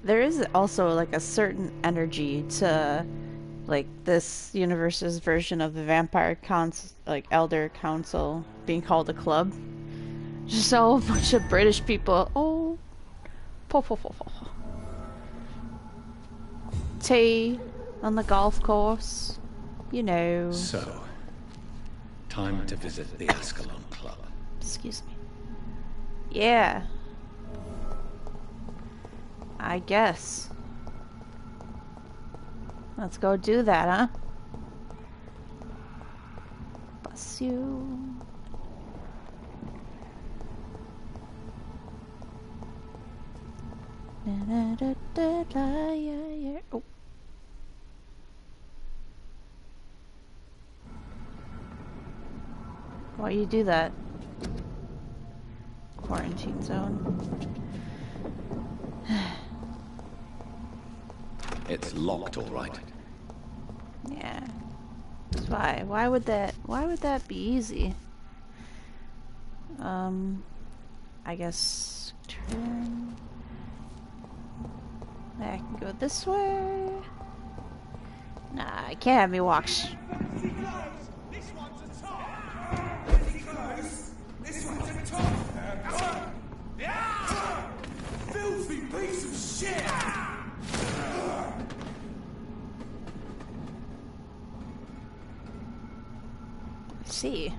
There is also like a certain energy to like this universe's version of the Vampire like Elder Council being called a club. Just so much of British people. Oh, tea on the golf course, you know. So, time to visit the Ascalon Club. Excuse me. Yeah. I guess. Let's go do that, huh? Bless you. Oh. Why you do that? Quarantine zone. It's locked, all right. Yeah. That's why. Why would that be easy? I guess turn. I can go this way. Nah, I can't have me walk. This one's a top. Pretty close. This one's a top. Yeah! Filthy piece of shit! See.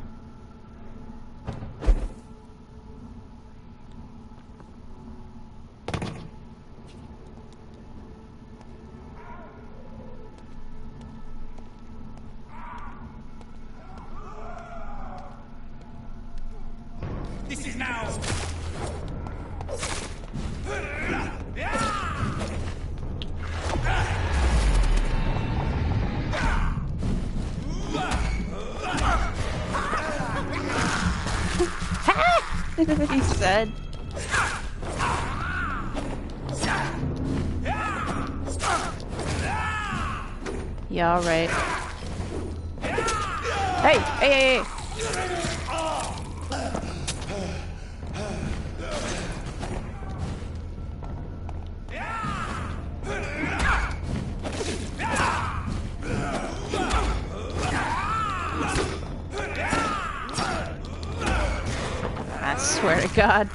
This is now. He said. Yeah, alright. Hey, hey, hey, hey. I swear to God.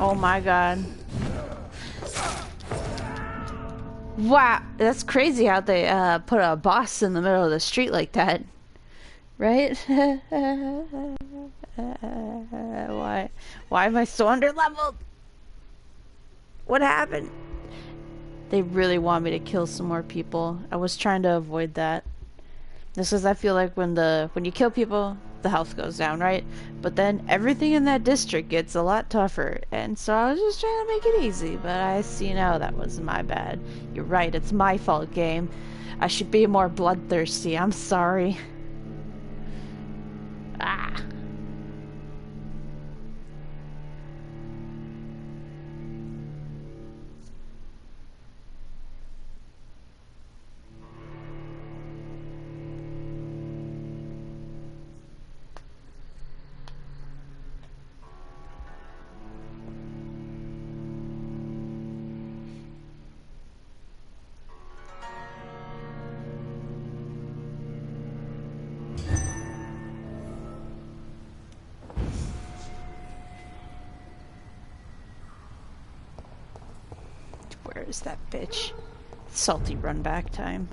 Oh my God. Wow, that's crazy how they put a boss in the middle of the street like that. Right? Why am I so under-leveled? What happened? They really want me to kill some more people. I was trying to avoid that. This is, I feel like when you kill people, the health goes down, right? But then everything in that district gets a lot tougher. And so I was just trying to make it easy, but I see now that was my bad. You're right, it's my fault, game. I should be more bloodthirsty. I'm sorry. Ah. Where is that bitch? Salty run back time.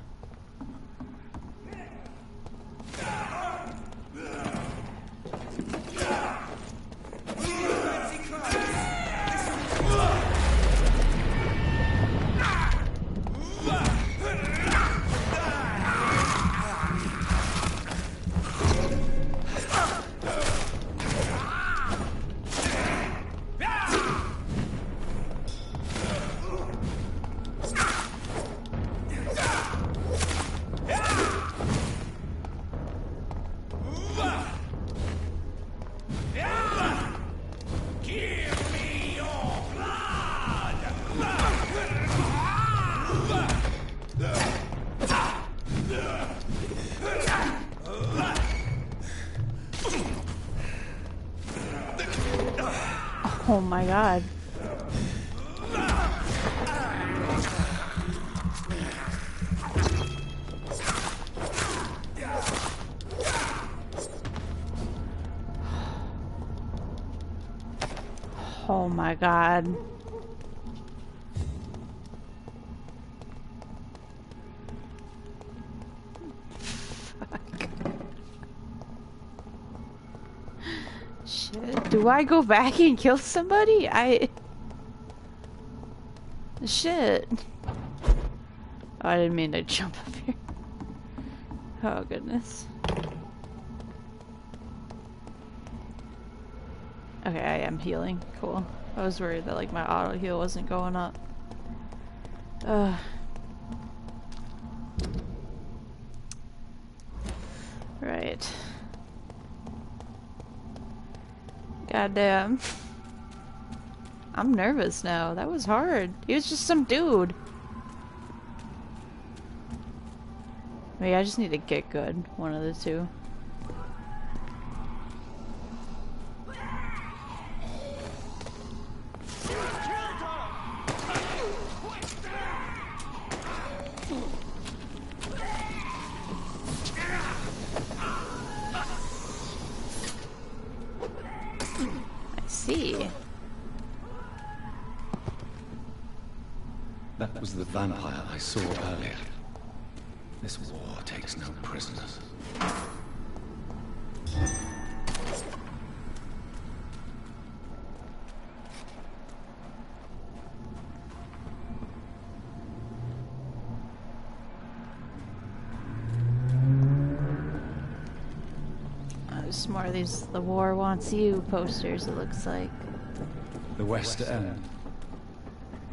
Oh my god. Oh my god. Shit. Do I go back and kill somebody? Shit. Oh, I didn't mean to jump up here. Oh, goodness. Okay, I am healing. Cool. I was worried that, like, my auto heal wasn't going up. Right. Goddamn. I'm nervous now. That was hard. He was just some dude. Maybe I just need to get good. One of the two. That was the vampire I saw earlier. This war takes no prisoners. There's more of these "The War Wants You" posters, it looks like. The West End.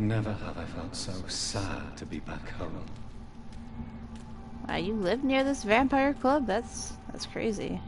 Never have I felt so sad to be back home. Wow, you live near this vampire club? That's crazy.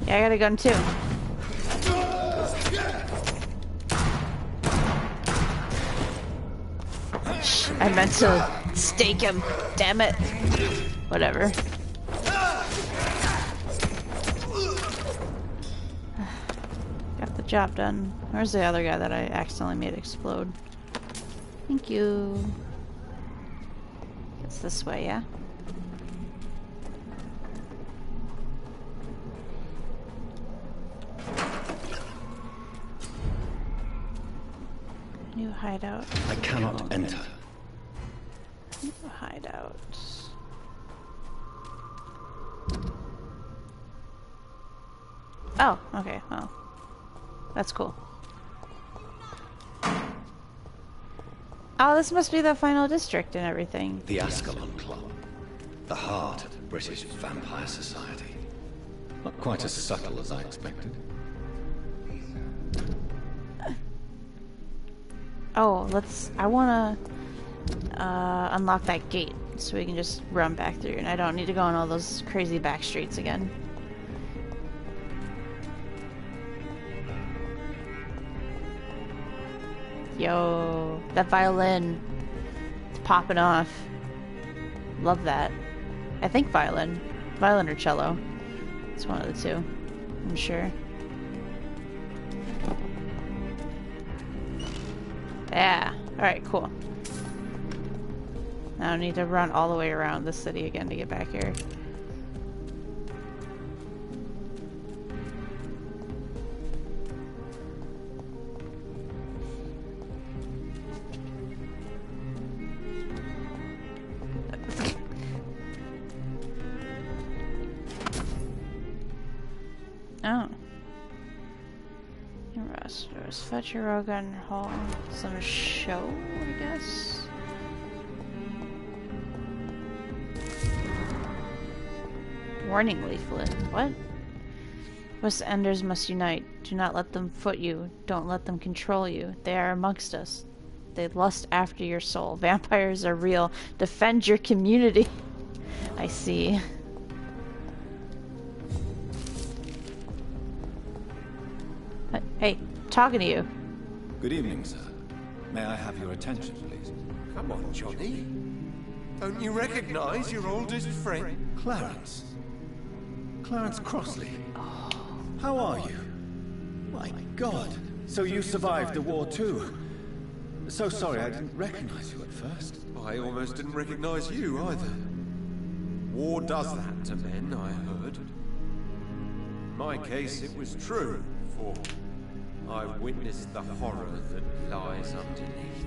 Yeah, I got a gun too. I meant to stake him. Damn it. Whatever. Got the job done. Where's the other guy that I accidentally made explode? Thank you. It's this way, yeah? New hideout. I cannot enter. New hideout. Oh, okay, well. That's cool. Oh, this must be the final district and everything. The Ascalon Club. The heart of the British Vampire Society. Not quite as subtle as I expected. Oh, I wanna unlock that gate so we can just run back through and I don't need to go on all those crazy back streets again. Yo, that violin, it's popping off. Love that. I think violin or cello. It's one of the two, I'm sure. Yeah, alright, cool. Now I need to run all the way around the city again to get back here. Oh. Investors. Fetch your Rogan Hall. Some show, I guess? Warning leaflet. What? West Enders must unite. Do not let them foot you. Don't let them control you. They are amongst us. They lust after your soul. Vampires are real. Defend your community. I see. Hey, talking to you. Good evening, sir. May I have your attention, please? Come on, Johnny. Don't you recognize your oldest friend? Clarence. Clarence Crossley. How are you? My God. So you survived the war too. So sorry I didn't recognize you at first. I almost didn't recognize you either. War does that to men, I heard. In my case, it was true, for I witnessed the horror that lies underneath.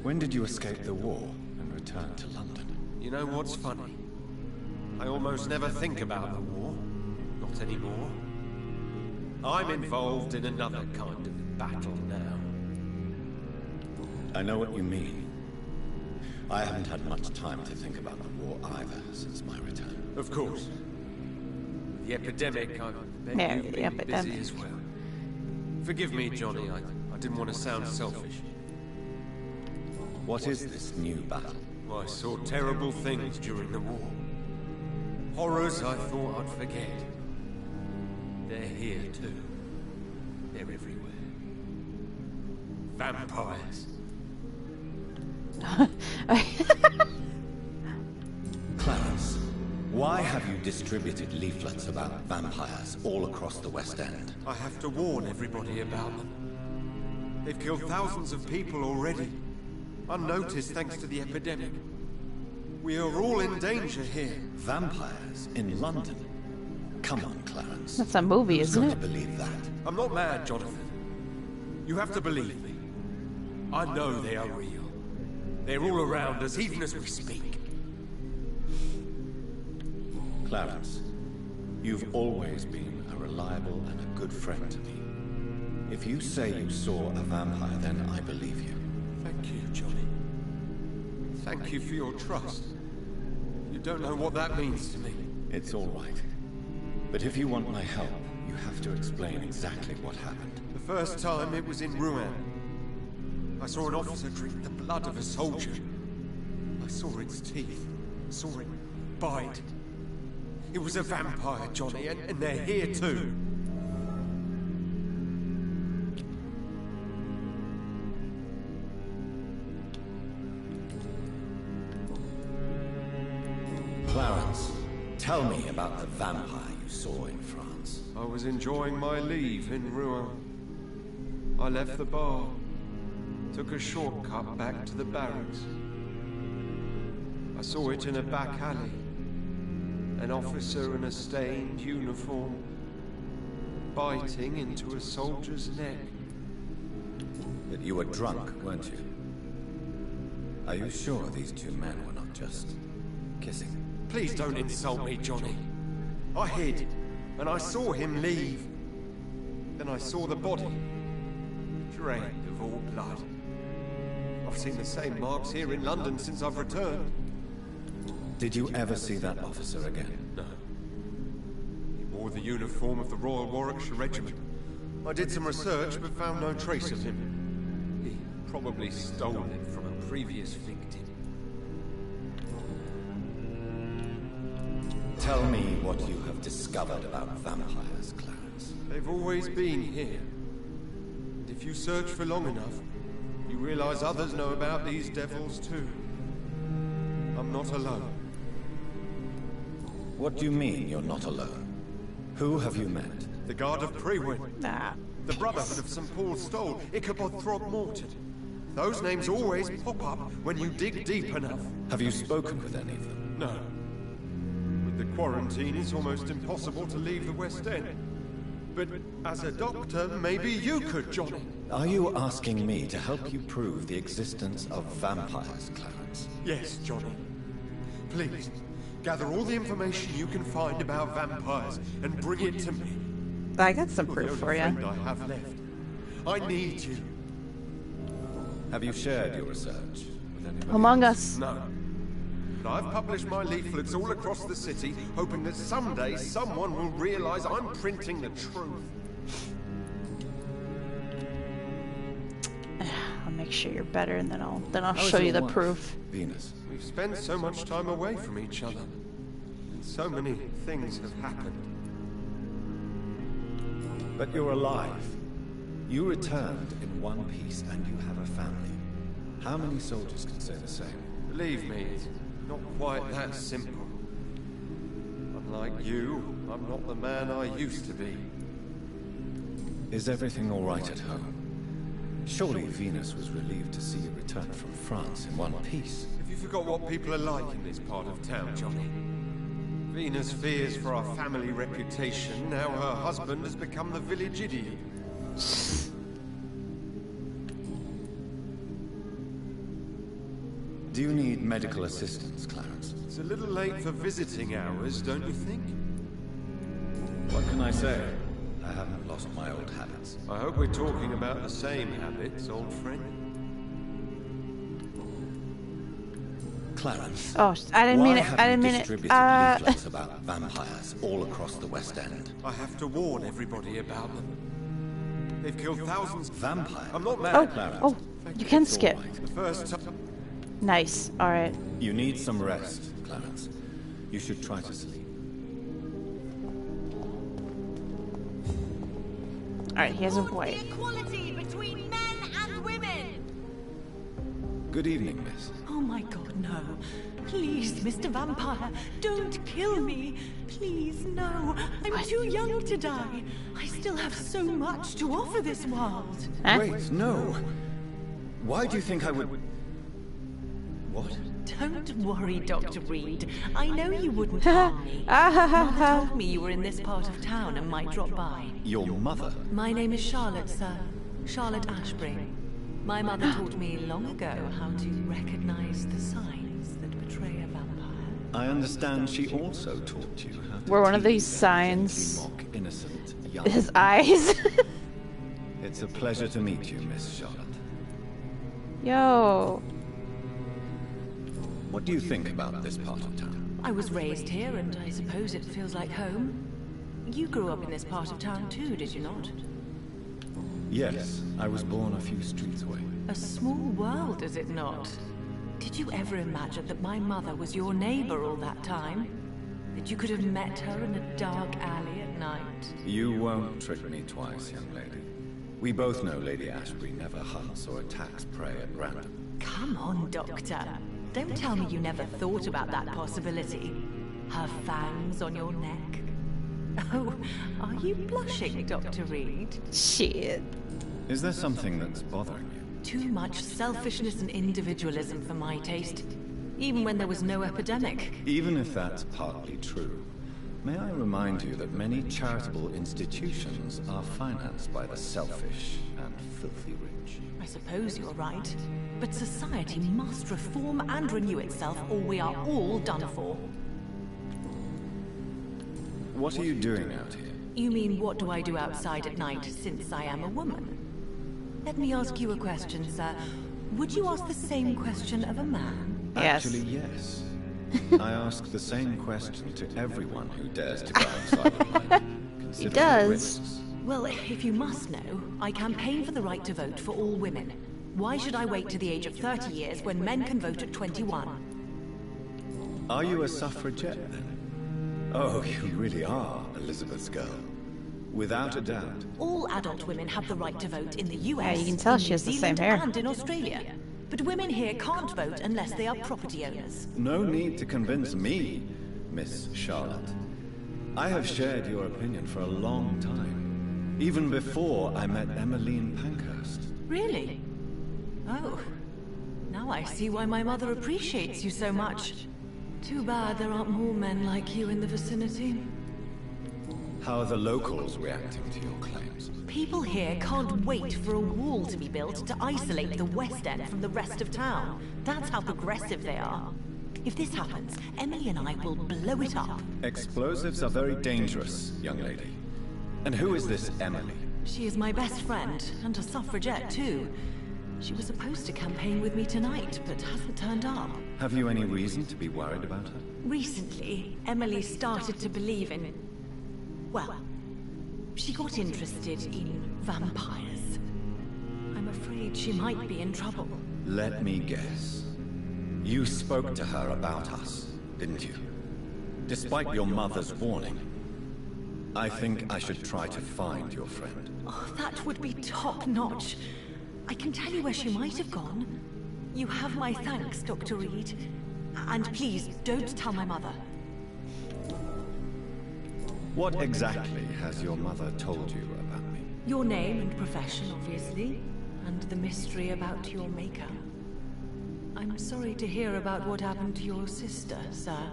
When did you escape the war and return to London? You know what's funny? I almost never think about the war. Not anymore. I'm involved in another kind of battle now. I know what you mean. I haven't had much time to think about the war either since my return. Of course. The epidemic, I bet Yeah, you've the been busy epidemic. as well. Forgive me, Johnny, I didn't want to sound selfish. What is this new battle? I saw terrible things during the war. Horrors I thought I'd forget. They're here too. They're everywhere. Vampires. Clarence, why have you distributed leaflets about vampires all across the West End? I have to warn everybody about them. They've killed thousands of people already. Unnoticed thanks to the epidemic. We are all in danger here. Vampires in London? Come on, Clarence. That's a movie, Who's isn't going it? to believe that? I'm not mad, Jonathan. You have to believe me. I know they are real. They're all around us, even as we speak. Clarence, you've always been a reliable and a good friend to me. If you say you saw a vampire, then I believe you. Thank you, Johnny. Thank you for your trust. You don't know what that means to me. It's all right. But if you want my help, you have to explain exactly what happened. The first time it was in Rouen. I saw an officer drink the blood of a soldier. I saw its teeth. Saw it bite. It was a vampire, Johnny, and they're here too. Clarence, tell me about the vampire you saw in France. I was enjoying my leave in Rouen. I left the bar. Took a shortcut back to the barracks. I saw it in a back alley. An officer in a stained uniform, biting into a soldier's neck. But you were drunk, weren't you? Are you sure these two men were not just kissing? Please don't insult me, Johnny. I hid, and I saw him leave. Then I saw the body, drained of all blood. I've seen the same marks here in London since I've returned. Did you ever see that officer again? No. He wore the uniform of the Royal Warwickshire Regiment. I did some research, but found no trace of him. He probably stole it from a previous victim. Tell me what you have discovered about vampires, Clarence. They've always been here. And if you search for long enough, you realize others know about these devils too. I'm not alone. What do you mean you're not alone? Who have you met? The Guard of Prewin, Nah. the Brotherhood of St. Paul's Stole, Ichabod Throgmorton. Those names always pop up when you dig deep enough. Have you spoken with any of them? No. With the quarantine, it's almost impossible to leave the West End. But as a doctor, maybe you could, Johnny. Are you asking me to help you prove the existence of vampires, Clarence? Yes, Johnny. Please, gather all the information you can find about vampires and bring it to me. I got some You're proof the for only you. friend I have left. I need you. Have you shared your research with anybody Among else? Us. No. but I've published my leaflets all across the city, hoping that someday someone will realize I'm printing the truth. I'll make sure you're better, and then I'll How is show you your the wife, proof. Venus? We've spent so much time away from each other, and so many things have happened. But you're alive. You returned in one piece, and you have a family. How many soldiers can say the same? Believe me, it's not quite that simple. Unlike you, I'm not the man I used to be. Is everything all right at home? Surely Venus was relieved to see you return from France in one piece. Have you forgot what people are like in this part of town, Johnny? Venus fears for our family reputation. Now her husband has become the village idiot. Do you need medical assistance, Clarence? It's a little late for visiting hours, don't you think? What can I say? I haven't lost my old habits. I hope we're talking about the same habits, old friend. Clarence. Oh, I didn't mean it. I didn't mean it. Distributed leaflets about vampires all across the West End. I have to warn everybody about them. They've killed thousands. Vampire? I'm not mad, Oh, Clarence. oh, you can It's all skip. right. The first time. Nice. All right. You need some rest, Clarence. You should try to sleep. All right. He has a For wife. the equality between men and women. Good evening, miss. Oh my god, no. Please, Mr. Vampire, don't kill me. Please, no. I'm too young to die. I still have so much to offer this world. Huh? Wait, no. Why do you think I would... What? Don't worry, Dr. Reed. I know you wouldn't harm me. Mother told me you were in this part of town and might drop by. Your mother? My name is Charlotte, sir. Charlotte Ashbury. My mother taught me long ago how to recognize the signs that betray a vampire. I understand she also taught you how to We're one of these tease and signs. gently mock innocent young... His eyes. It's a pleasure to meet you, Miss Charlotte. Yo. What do you think about this part of town? I was raised here, and I suppose it feels like home. You grew up in this part of town too, did you not? Yes, I was born a few streets away. A small world, is it not? Did you ever imagine that my mother was your neighbor all that time? That you could have met her in a dark alley at night? You won't trick me twice, young lady. We both know Lady Ashbury never hunts or attacks prey at random. Come on, Doctor. Don't tell me you never thought about that possibility. Her fangs on your neck. Oh, are you blushing, Dr. Reed? Shit. Is there something that's bothering you? Too much selfishness and individualism for my taste. Even when there was no epidemic. Even if that's partly true, may I remind you that many charitable institutions are financed by the selfish and filthy rich. I suppose you're right. But society must reform and renew itself, or we are all done for. What are you doing out here? You mean, what do I do outside at night, since I am a woman? Let me ask you a question, sir. Would you ask the same question of a man? Yes. Actually, yes. I ask the same question to everyone who dares to go outside at night. Consider the does. risks. Well, if you must know, I campaign for the right to vote for all women. Why should I wait to the age of 30 years when men can vote at 21? Are you a suffragette, then? Oh, you really are Elizabeth's girl. Without a doubt. All adult women have the right to vote in the US, Yeah, you can tell in she New has the Zealand, same hair. and in Australia. But women here can't vote unless they are property owners. No need to convince me, Miss Charlotte. I have shared your opinion for a long time. Even before I met Emmeline Pankhurst. Really? Oh. Now I see why my mother appreciates you so much. Too bad there aren't more men like you in the vicinity. How are the locals reacting to your claims? People here can't wait for a wall to be built to isolate the West End from the rest of town. That's how progressive they are. If this happens, Emily and I will blow it up. Explosives are very dangerous, young lady. And who is this Emily? She is my best friend, and a suffragette too. She was supposed to campaign with me tonight, but hasn't turned up. Have you any reason to be worried about her? Recently, Emily started to believe in... well, she got interested in vampires. I'm afraid she might be in trouble. Let me guess. You spoke to her about us, didn't you? Despite your mother's warning. I think I should try to find your friend. Oh, that would be top-notch. I can tell you where she might have gone. You have my thanks, Dr. Reed. And please, don't tell my mother. What exactly has your mother told you about me? Your name and profession, obviously. And the mystery about your maker. I'm sorry to hear about what happened to your sister, sir.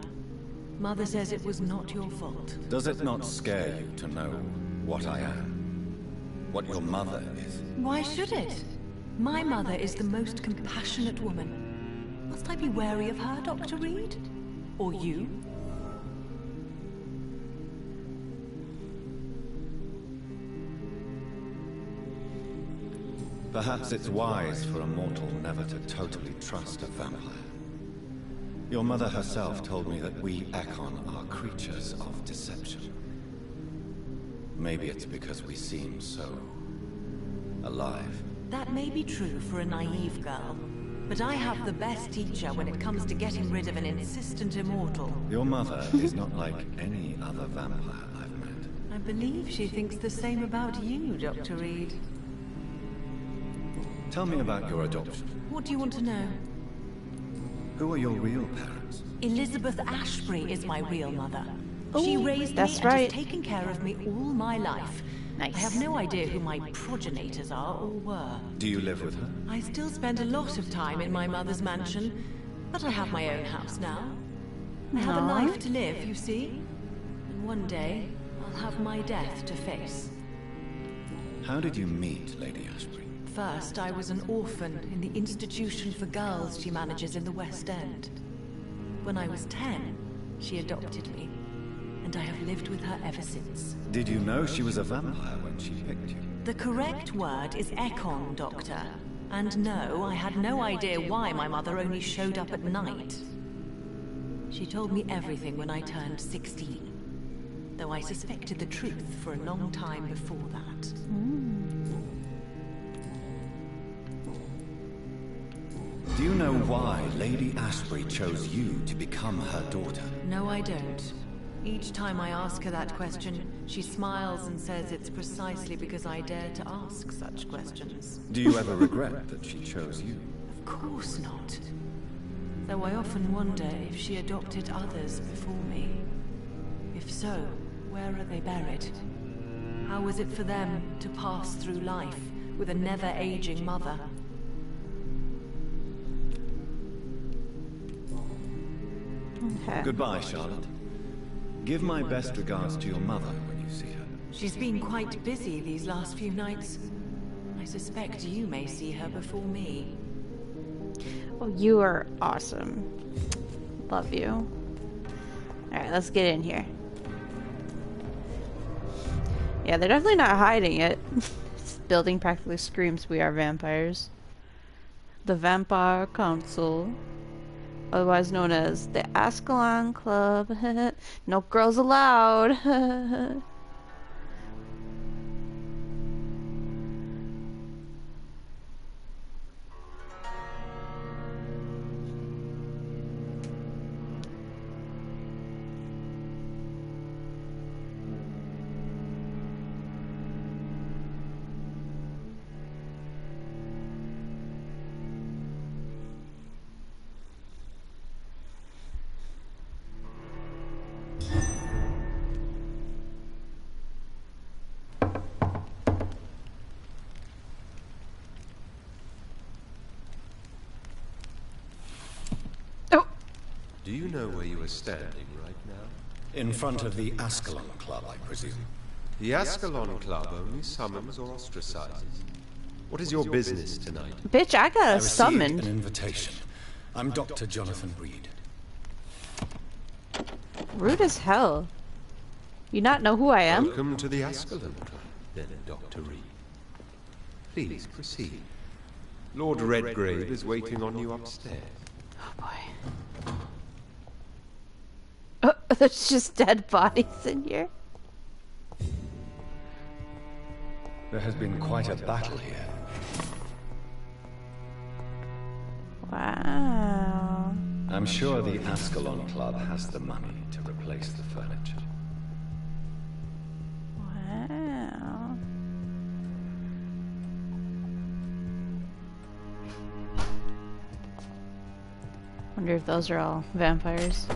Mother says it was not your fault. Does it not scare you to know what I am? What your mother is? Why should it? My mother is the most compassionate woman. Must I be wary of her, Dr. Reed? Or you? Perhaps it's wise for a mortal never to totally trust a vampire. Your mother herself told me that we Ekon are creatures of deception. Maybe it's because we seem so... alive. That may be true for a naive girl, but I have the best teacher when it comes to getting rid of an insistent immortal. Your mother is not like any other vampire I've met. I believe she thinks the same about you, Dr. Reed. Tell me about your adoption. What do you want to know? Who are your real parents? Elizabeth Ashbury is my real mother. She Ooh, raised that's me right. and has taken care of me all my life. Nice. I have no idea who my progenitors are or were. Do you live with her? I still spend a lot of time in my mother's mansion, but I have my own house now. I have a Aw. life to live, you see. And one day, I'll have my death to face. How did you meet Lady Ashbury? First, I was an orphan in the institution for girls she manages in the West End. When I was 10, she adopted me, and I have lived with her ever since. Did you know she was a vampire when she picked you? The correct word is Ekon, Doctor. And no, I had no idea why my mother only showed up at night. She told me everything when I turned 16, though I suspected the truth for a long time before that. Do you know why Lady Ashbury chose you to become her daughter? No, I don't. Each time I ask her that question, she smiles and says it's precisely because I dare to ask such questions. Do you ever regret that she chose you? Of course not. Though I often wonder if she adopted others before me. If so, where are they buried? How was it for them to pass through life with a never-aging mother? Okay. Goodbye, Charlotte. Give my best regards to your mother when you see her. She's been quite busy these last few nights. I suspect you may see her before me. Oh, you are awesome. Love you. Alright, let's get in here. Yeah, they're definitely not hiding it. This building practically screams we are vampires. The Vampire Council. Otherwise known as the Ascalon Club. No girls allowed. Do you know where you are standing right now? In front of the Ascalon Club, I presume. The Ascalon Club only summons or ostracizes. What is your business tonight? Bitch, I got I a received summoned. an invitation. I'm Dr. Jonathan Reed. Rude as hell. You not know who I am? Welcome to the Ascalon Club, then, Dr. Reed. Please proceed. Lord Redgrave is waiting on you upstairs. Oh boy. There's just dead bodies in here. There has been quite a battle here. Wow. I'm sure the Ascalon Club has the money to replace the furniture. Wow. Wonder if those are all vampires.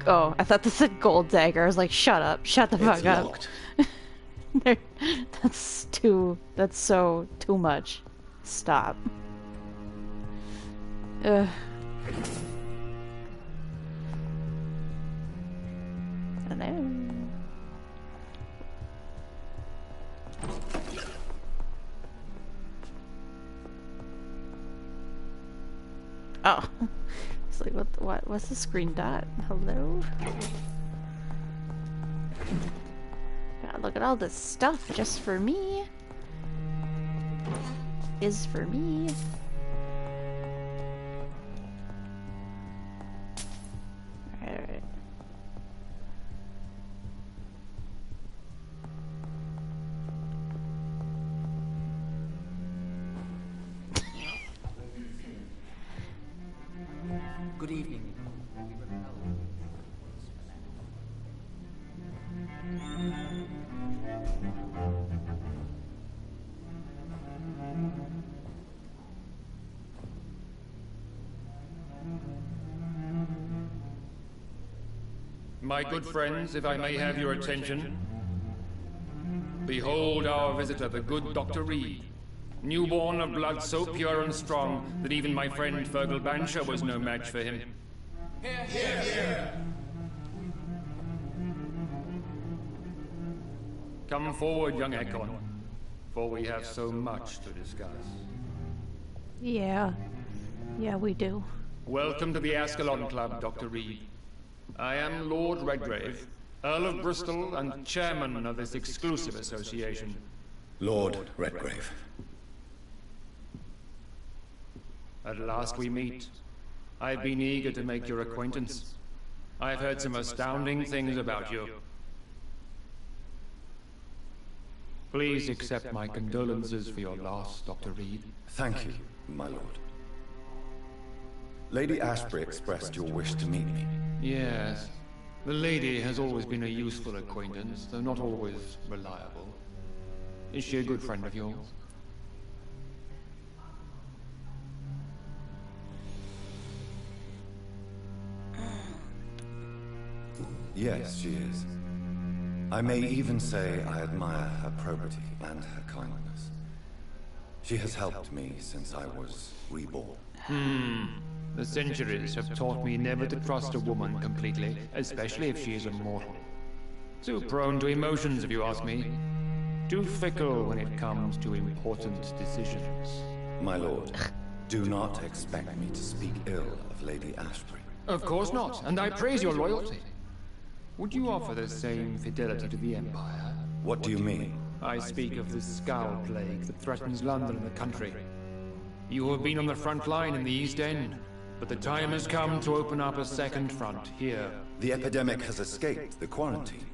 Oh, I thought this said gold dagger. I was like, shut up. Shut the fuck up. Locked. That's so too much. Stop. Ugh. Hello. Oh. It's like, what's the screen dot? Hello? God, look at all this stuff just for me. Is for me. Alright. Good evening. My good friends, if I may have your attention. Behold our visitor, the good Dr. Reed. Newborn of blood so pure and strong that even my friend Fergal Bansher was no match for him. Hear, hear. Come forward, young Ekon, for we have so much to discuss. Yeah. Yeah, we do. Welcome to the Ascalon Club, Dr. Reed. I am Lord Redgrave, Earl of Bristol and chairman of this exclusive association. Lord Redgrave. At last we meet. I've been eager to make your acquaintance. I've heard some astounding things about you. Please accept my condolences for your loss, Dr. Reed. Thank you, my lord. Lady Ashbury expressed your wish to meet me. Yes. The lady has always been a useful acquaintance, though not always reliable. Is she a good friend of yours? Yes, she is. I may even say I admire her probity and her kindness. She has helped me since I was reborn. The centuries have taught me never to trust a woman completely, especially if she is a mortal. Too prone to emotions, if you ask me. Too fickle when it comes to important decisions. My lord, do not expect me to speak ill of Lady Ashbury. Of course not, and I praise your loyalty. Would you offer the same fidelity to the Empire? What do you mean? I speak of the Scowl Plague that threatens London and the country. You have been on the front line in the East End, but the time has come to open up a second front here. The epidemic has escaped the quarantine.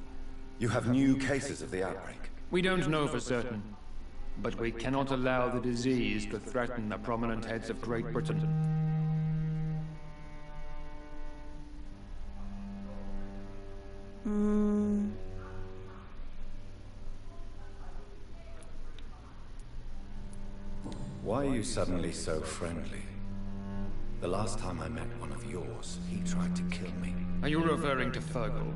You have new cases of the outbreak. We don't know for certain, but we cannot allow the disease to threaten the prominent heads of Great Britain. Why are you suddenly so friendly? The last time I met one of yours, he tried to kill me. Are you referring to Fergal?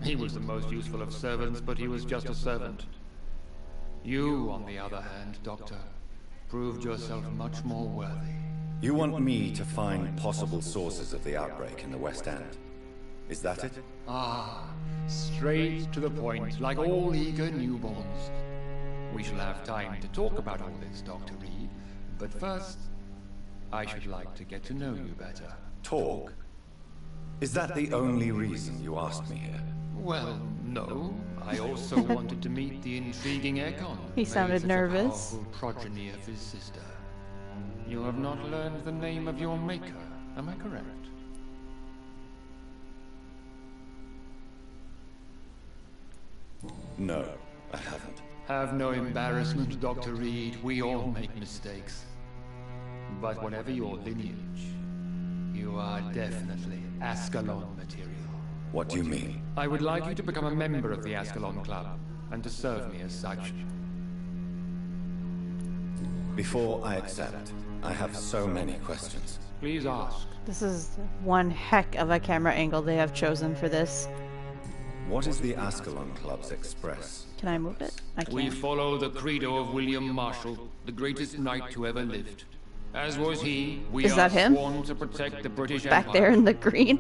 He was the most useful of servants, but he was just a servant. You, on the other hand, Doctor, proved yourself much more worthy. You want me to find possible sources of the outbreak in the West End? Is that it? Ah, straight to the point, like all eager newborns. We shall have time to talk about all this, Dr. Reed, but first, I should like to get to know you better. Talk? Is that the only reason you asked me here? Well, no. I also wanted to meet the intriguing Ekon. He sounded nervous. A powerful progeny of his sister. You have not learned the name of your maker, am I correct? No, I haven't. Have no embarrassment, Dr. Reed. We all make mistakes. But whatever your lineage, you are definitely Ascalon material. What do you mean? I would like you to become a member of the Ascalon Club, and to serve me as such. Before I accept, I have so many questions. Please ask. This is one heck of a camera angle they have chosen for this. What is the Ascalon Club's express? Can I move it? I can't. We follow the credo of William Marshall, the greatest knight who ever lived. As was he, we Is are that him? sworn to protect the British Back Empire. there in the green.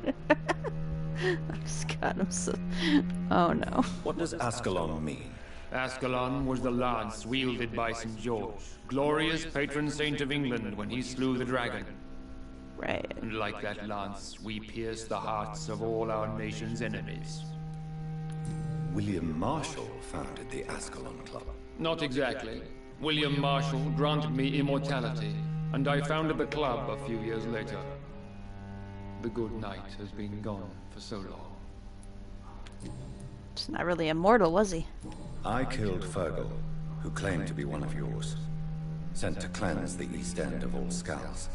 I'm Scott, I'm so... Oh no. What does Ascalon mean? Ascalon was the lance wielded by St. George, glorious patron saint of England when he slew the dragon. Right. And like that lance, we pierce the hearts of all our nation's enemies. William Marshall founded the Ascalon Club. Not exactly. William Marshall granted me immortality, and I founded the club a few years later. The good knight has been gone for so long. He's not really immortal, was he? I killed Fergal, who claimed to be one of yours. Sent to cleanse the East End of all skulls.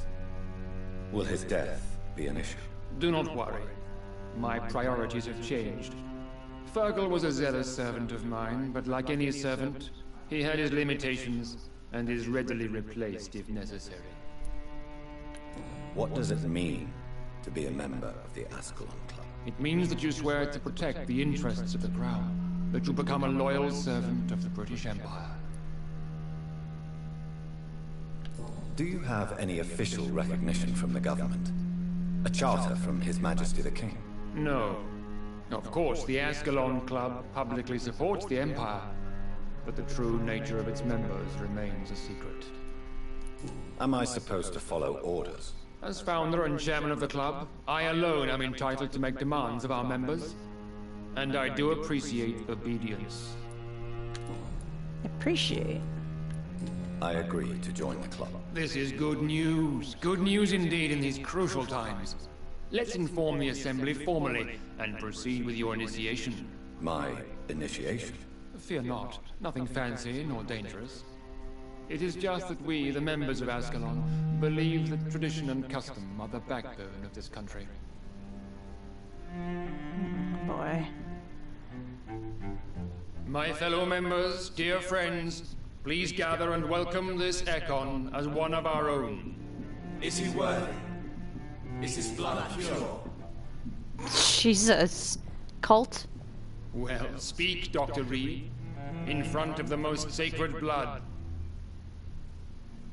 Will his death be an issue? Do not worry. My priorities have changed. Fergal was a zealous servant of mine, but like any servant, he had his limitations and is readily replaced if necessary. What does it mean to be a member of the Ascalon Club? It means that you swear to protect the interests of the Crown, that you become a loyal servant of the British Empire. Do you have any official recognition from the government? A charter from His Majesty the King? No. Of course, the Ascalon Club publicly supports the Empire, but the true nature of its members remains a secret. Am I supposed to follow orders? As founder and chairman of the club, I alone am entitled to make demands of our members, and I do appreciate obedience. Appreciate. I agree to join the club. This is good news. Good news indeed in these crucial times. Let's inform the Assembly formally and proceed with your initiation. My initiation? Fear not. Nothing fancy nor dangerous. It is just that we, the members of Ascalon, believe that tradition and custom are the backbone of this country. Boy. My fellow members, dear friends, please gather and welcome this Ekon as one of our own. Is he worthy? Is his blood pure? Jesus. Cult? Well, speak, Dr. Reed, in front of the most sacred blood.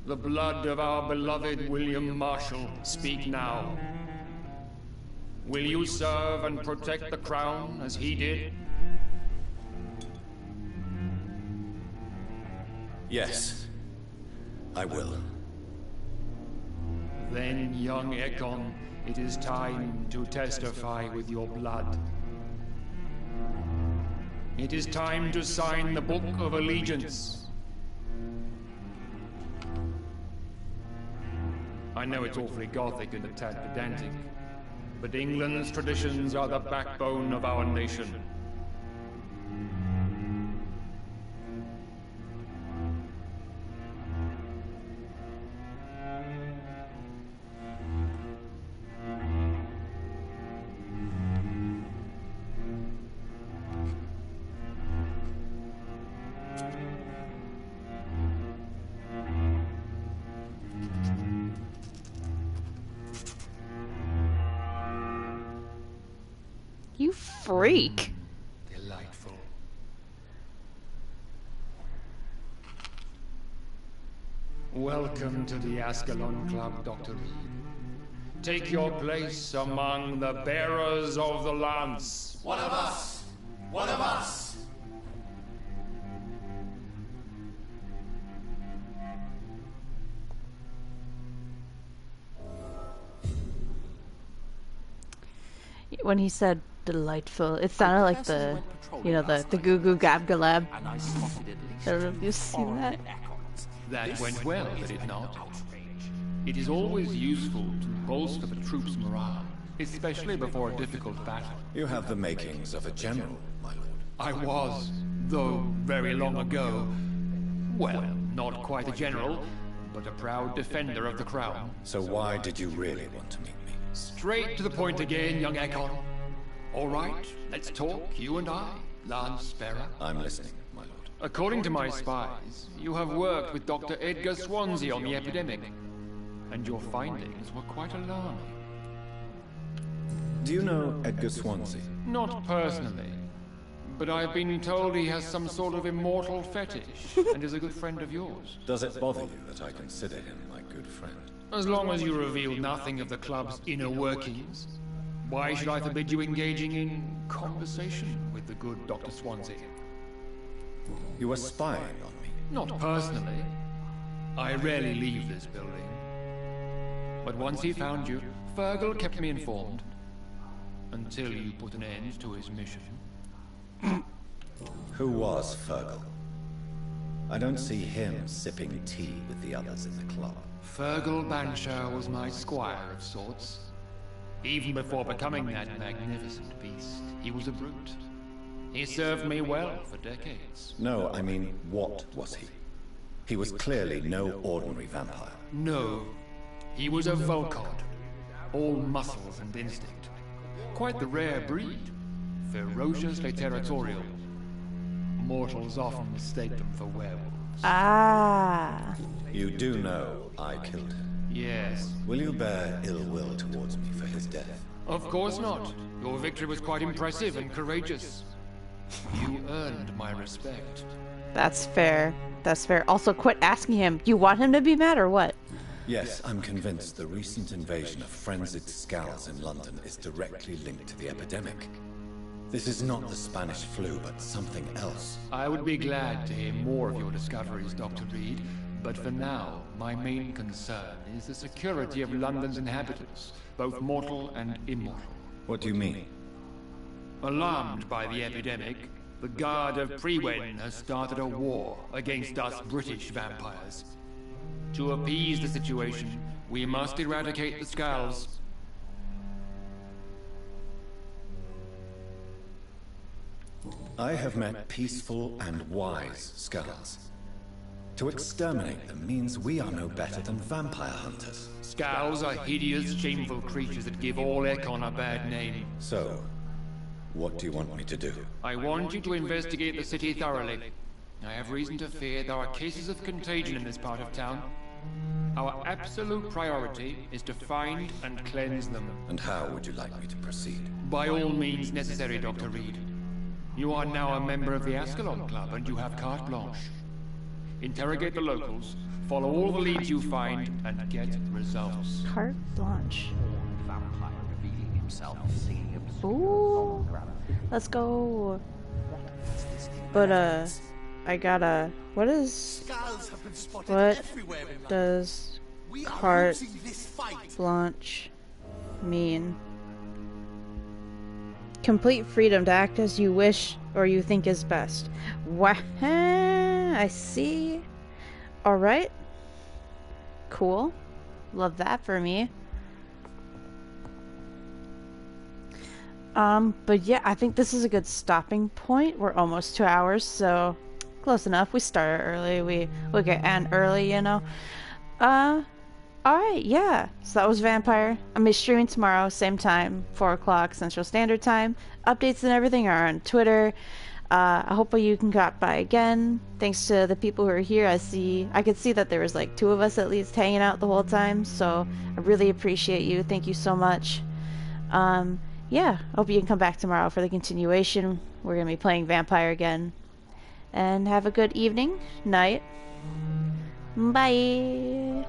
The blood of our beloved William Marshall. Speak now. Will you serve and protect the crown as he did? Yes, I will. Then, young Ekon, it is time to testify with your blood. It is time to sign the Book of Allegiance. I know it's awfully gothic and a tad pedantic, but England's traditions are the backbone of our nation. You freak. Delightful. Welcome to the Ascalon Club, Dr. Reed. Take your place among the bearers of the lance. One of us! One of us! When he said delightful, it sounded like the, you know, the Goo Goo Gab Galab. I don't know if you've seen that. That went well, did it not? It is always useful to bolster the troops' morale, especially before a difficult battle. You have the makings of a general, my lord. I was, though very long ago. Well, not quite a general, but a proud defender of the crown. So why did you really want to meet me? Straight to the point again, young Ekon. All right, let's talk, you and I, Lance Sparrow. I'm listening, my lord. According to my spies, you have worked with Dr. Edgar Swansea on the epidemic, and your findings were quite alarming. Do you know Edgar Swansea? Not personally, but I've been told he has some sort of immortal fetish, and is a good friend of yours. Does it bother you that I consider him my good friend? As long as you reveal nothing of the club's inner workings, why should I forbid you engaging in conversation with the good Dr. Swansea? You were spying on me? Not personally. I rarely leave this building. But once he found you, Fergal kept me informed. Until you put an end to his mission. Who was Fergal? I don't see him sipping tea with the others in the club. Fergal Banshire was my squire of sorts. Even before becoming that magnificent beast, he was a brute. He served me well for decades. No, I mean, what was he? He was clearly no ordinary vampire. No, he was a Volcod. All muscles and instinct. Quite the rare breed. Ferociously territorial. Mortals often mistake them for werewolves. Ah. You do know I killed him. Yes. Will you bear ill will towards me for his death? Of course not. Your victory was quite impressive and courageous. You earned my respect. That's fair. That's fair. Also, quit asking him. You want him to be mad or what? Yes, I'm convinced the recent invasion of frenzied skulls in London is directly linked to the epidemic. This is not the Spanish flu, but something else. I would be glad to hear more of your discoveries, Dr. Reed, but for now, my main concern is the security of London's inhabitants, both mortal and immortal. What do you mean? Alarmed by the epidemic, the Guard of Prewen has started a war against us British vampires. To appease the situation, we must eradicate the skulls. I have met peaceful and wise skulls. To exterminate them means we are no better than vampire hunters. Skulls are hideous, shameful creatures that give all Ekon a bad name. So, what do you want me to do? I want you to investigate the city thoroughly. I have reason to fear there are cases of contagion in this part of town. Our absolute priority is to find and cleanse them. And how would you like me to proceed? By all means necessary, Dr. Reed. You are now a member of the Ascalon Club, and you have carte blanche. Interrogate the locals, follow all the leads you find, and get results. Carte blanche. Vampire revealing himself, singing Ooh. Let's go. But, I gotta... What is... What does carte blanche mean? Complete freedom to act as you wish or you think is best. Wah, I see. Alright. Cool. Love that for me. But yeah, I think this is a good stopping point. We're almost 2 hours, so close enough. We started early. We get end early, you know. Alright, yeah. So that was Vampyr. I'm gonna be streaming tomorrow, same time, 4 o'clock Central Standard Time. Updates and everything are on Twitter. I hope you can drop by again. Thanks to the people who are here. I could see that there was like 2 of us at least hanging out the whole time, so I really appreciate you. Thank you so much. Yeah, I hope you can come back tomorrow for the continuation. We're gonna be playing Vampyr again. And have a good evening, night. Bye.